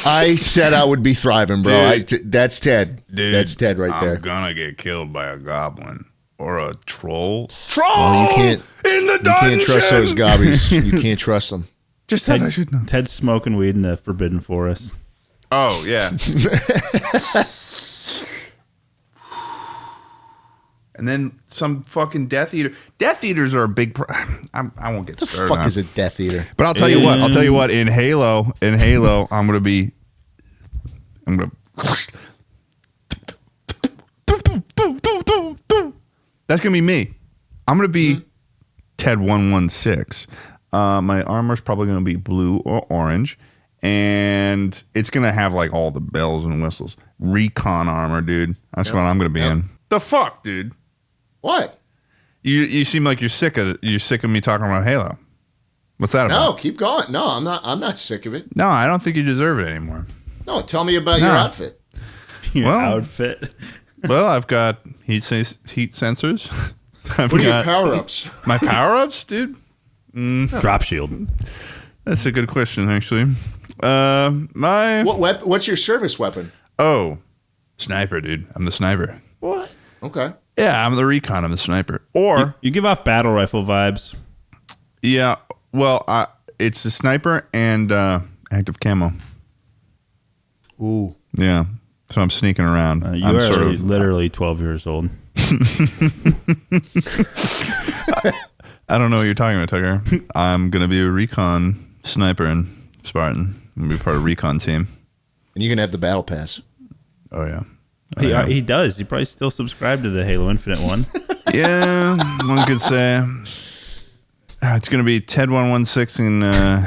I said I would be thriving, bro. That's Ted. Dude, that's Ted right there. I'm gonna get killed by a goblin or a troll. Well, you can't in the dungeon. You can't trust those gobbies. You can't trust them. Just Ted, I should know. Ted's smoking weed in the Forbidden Forest. Oh yeah. And then some fucking Death Eater. Death Eaters are a big. I won't get started. What the fuck is a Death Eater? But I'll tell you what. In Halo, I'm gonna. That's gonna be me. I'm gonna be Ted 116. My armor's probably gonna be blue or orange, and it's gonna have like all the bells and whistles. Recon armor, dude. That's what I'm gonna be in. The fuck, dude. What? You seem like you're sick of me talking about Halo. What's that about? No, keep going. No, I'm not sick of it. No, I don't think you deserve it anymore. No, tell me about your outfit. Your outfit. Well, I've got heat sensors. What are your power-ups? My power-ups, dude? Drop shield. That's a good question, actually. What's your service weapon? Oh, sniper, dude. I'm the sniper. What? Okay. Yeah, I'm the recon. I'm the sniper. Or you give off battle rifle vibes. Yeah. Well, it's the sniper and active camo. Ooh. Yeah. So I'm sneaking around. You are literally 12 years old. I don't know what you're talking about, Tucker. I'm gonna be a recon sniper in Spartan. I'm gonna be part of the recon team. And you're gonna have the battle pass. Oh yeah. He does. He probably still subscribed to the Halo Infinite one. Yeah, one could say. It's going to be Ted 116 and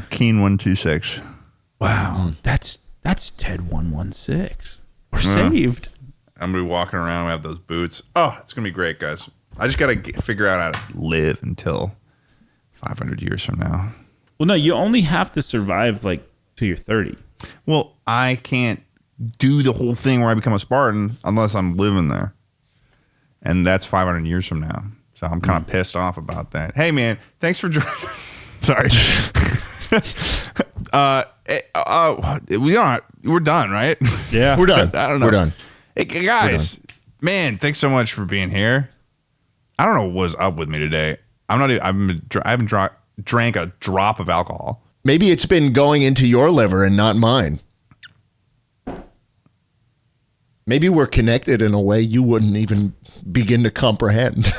Keane 126. Wow, that's Ted 116. We're saved. I'm going to be walking around. We have those boots. Oh, it's going to be great, guys. I just got to figure out how to live until 500 years from now. Well, no, you only have to survive like till you're 30. Well, I can't do the whole thing where I become a Spartan unless I'm living there. And that's 500 years from now. So I'm kind of pissed off about that. Hey, man, thanks for joining. Sorry. We're done, right? Yeah. We're done. I don't know. We're done. Hey, guys, man, thanks so much for being here. I don't know what's up with me today. I haven't drank a drop of alcohol. Maybe it's been going into your liver and not mine. Maybe we're connected in a way you wouldn't even begin to comprehend.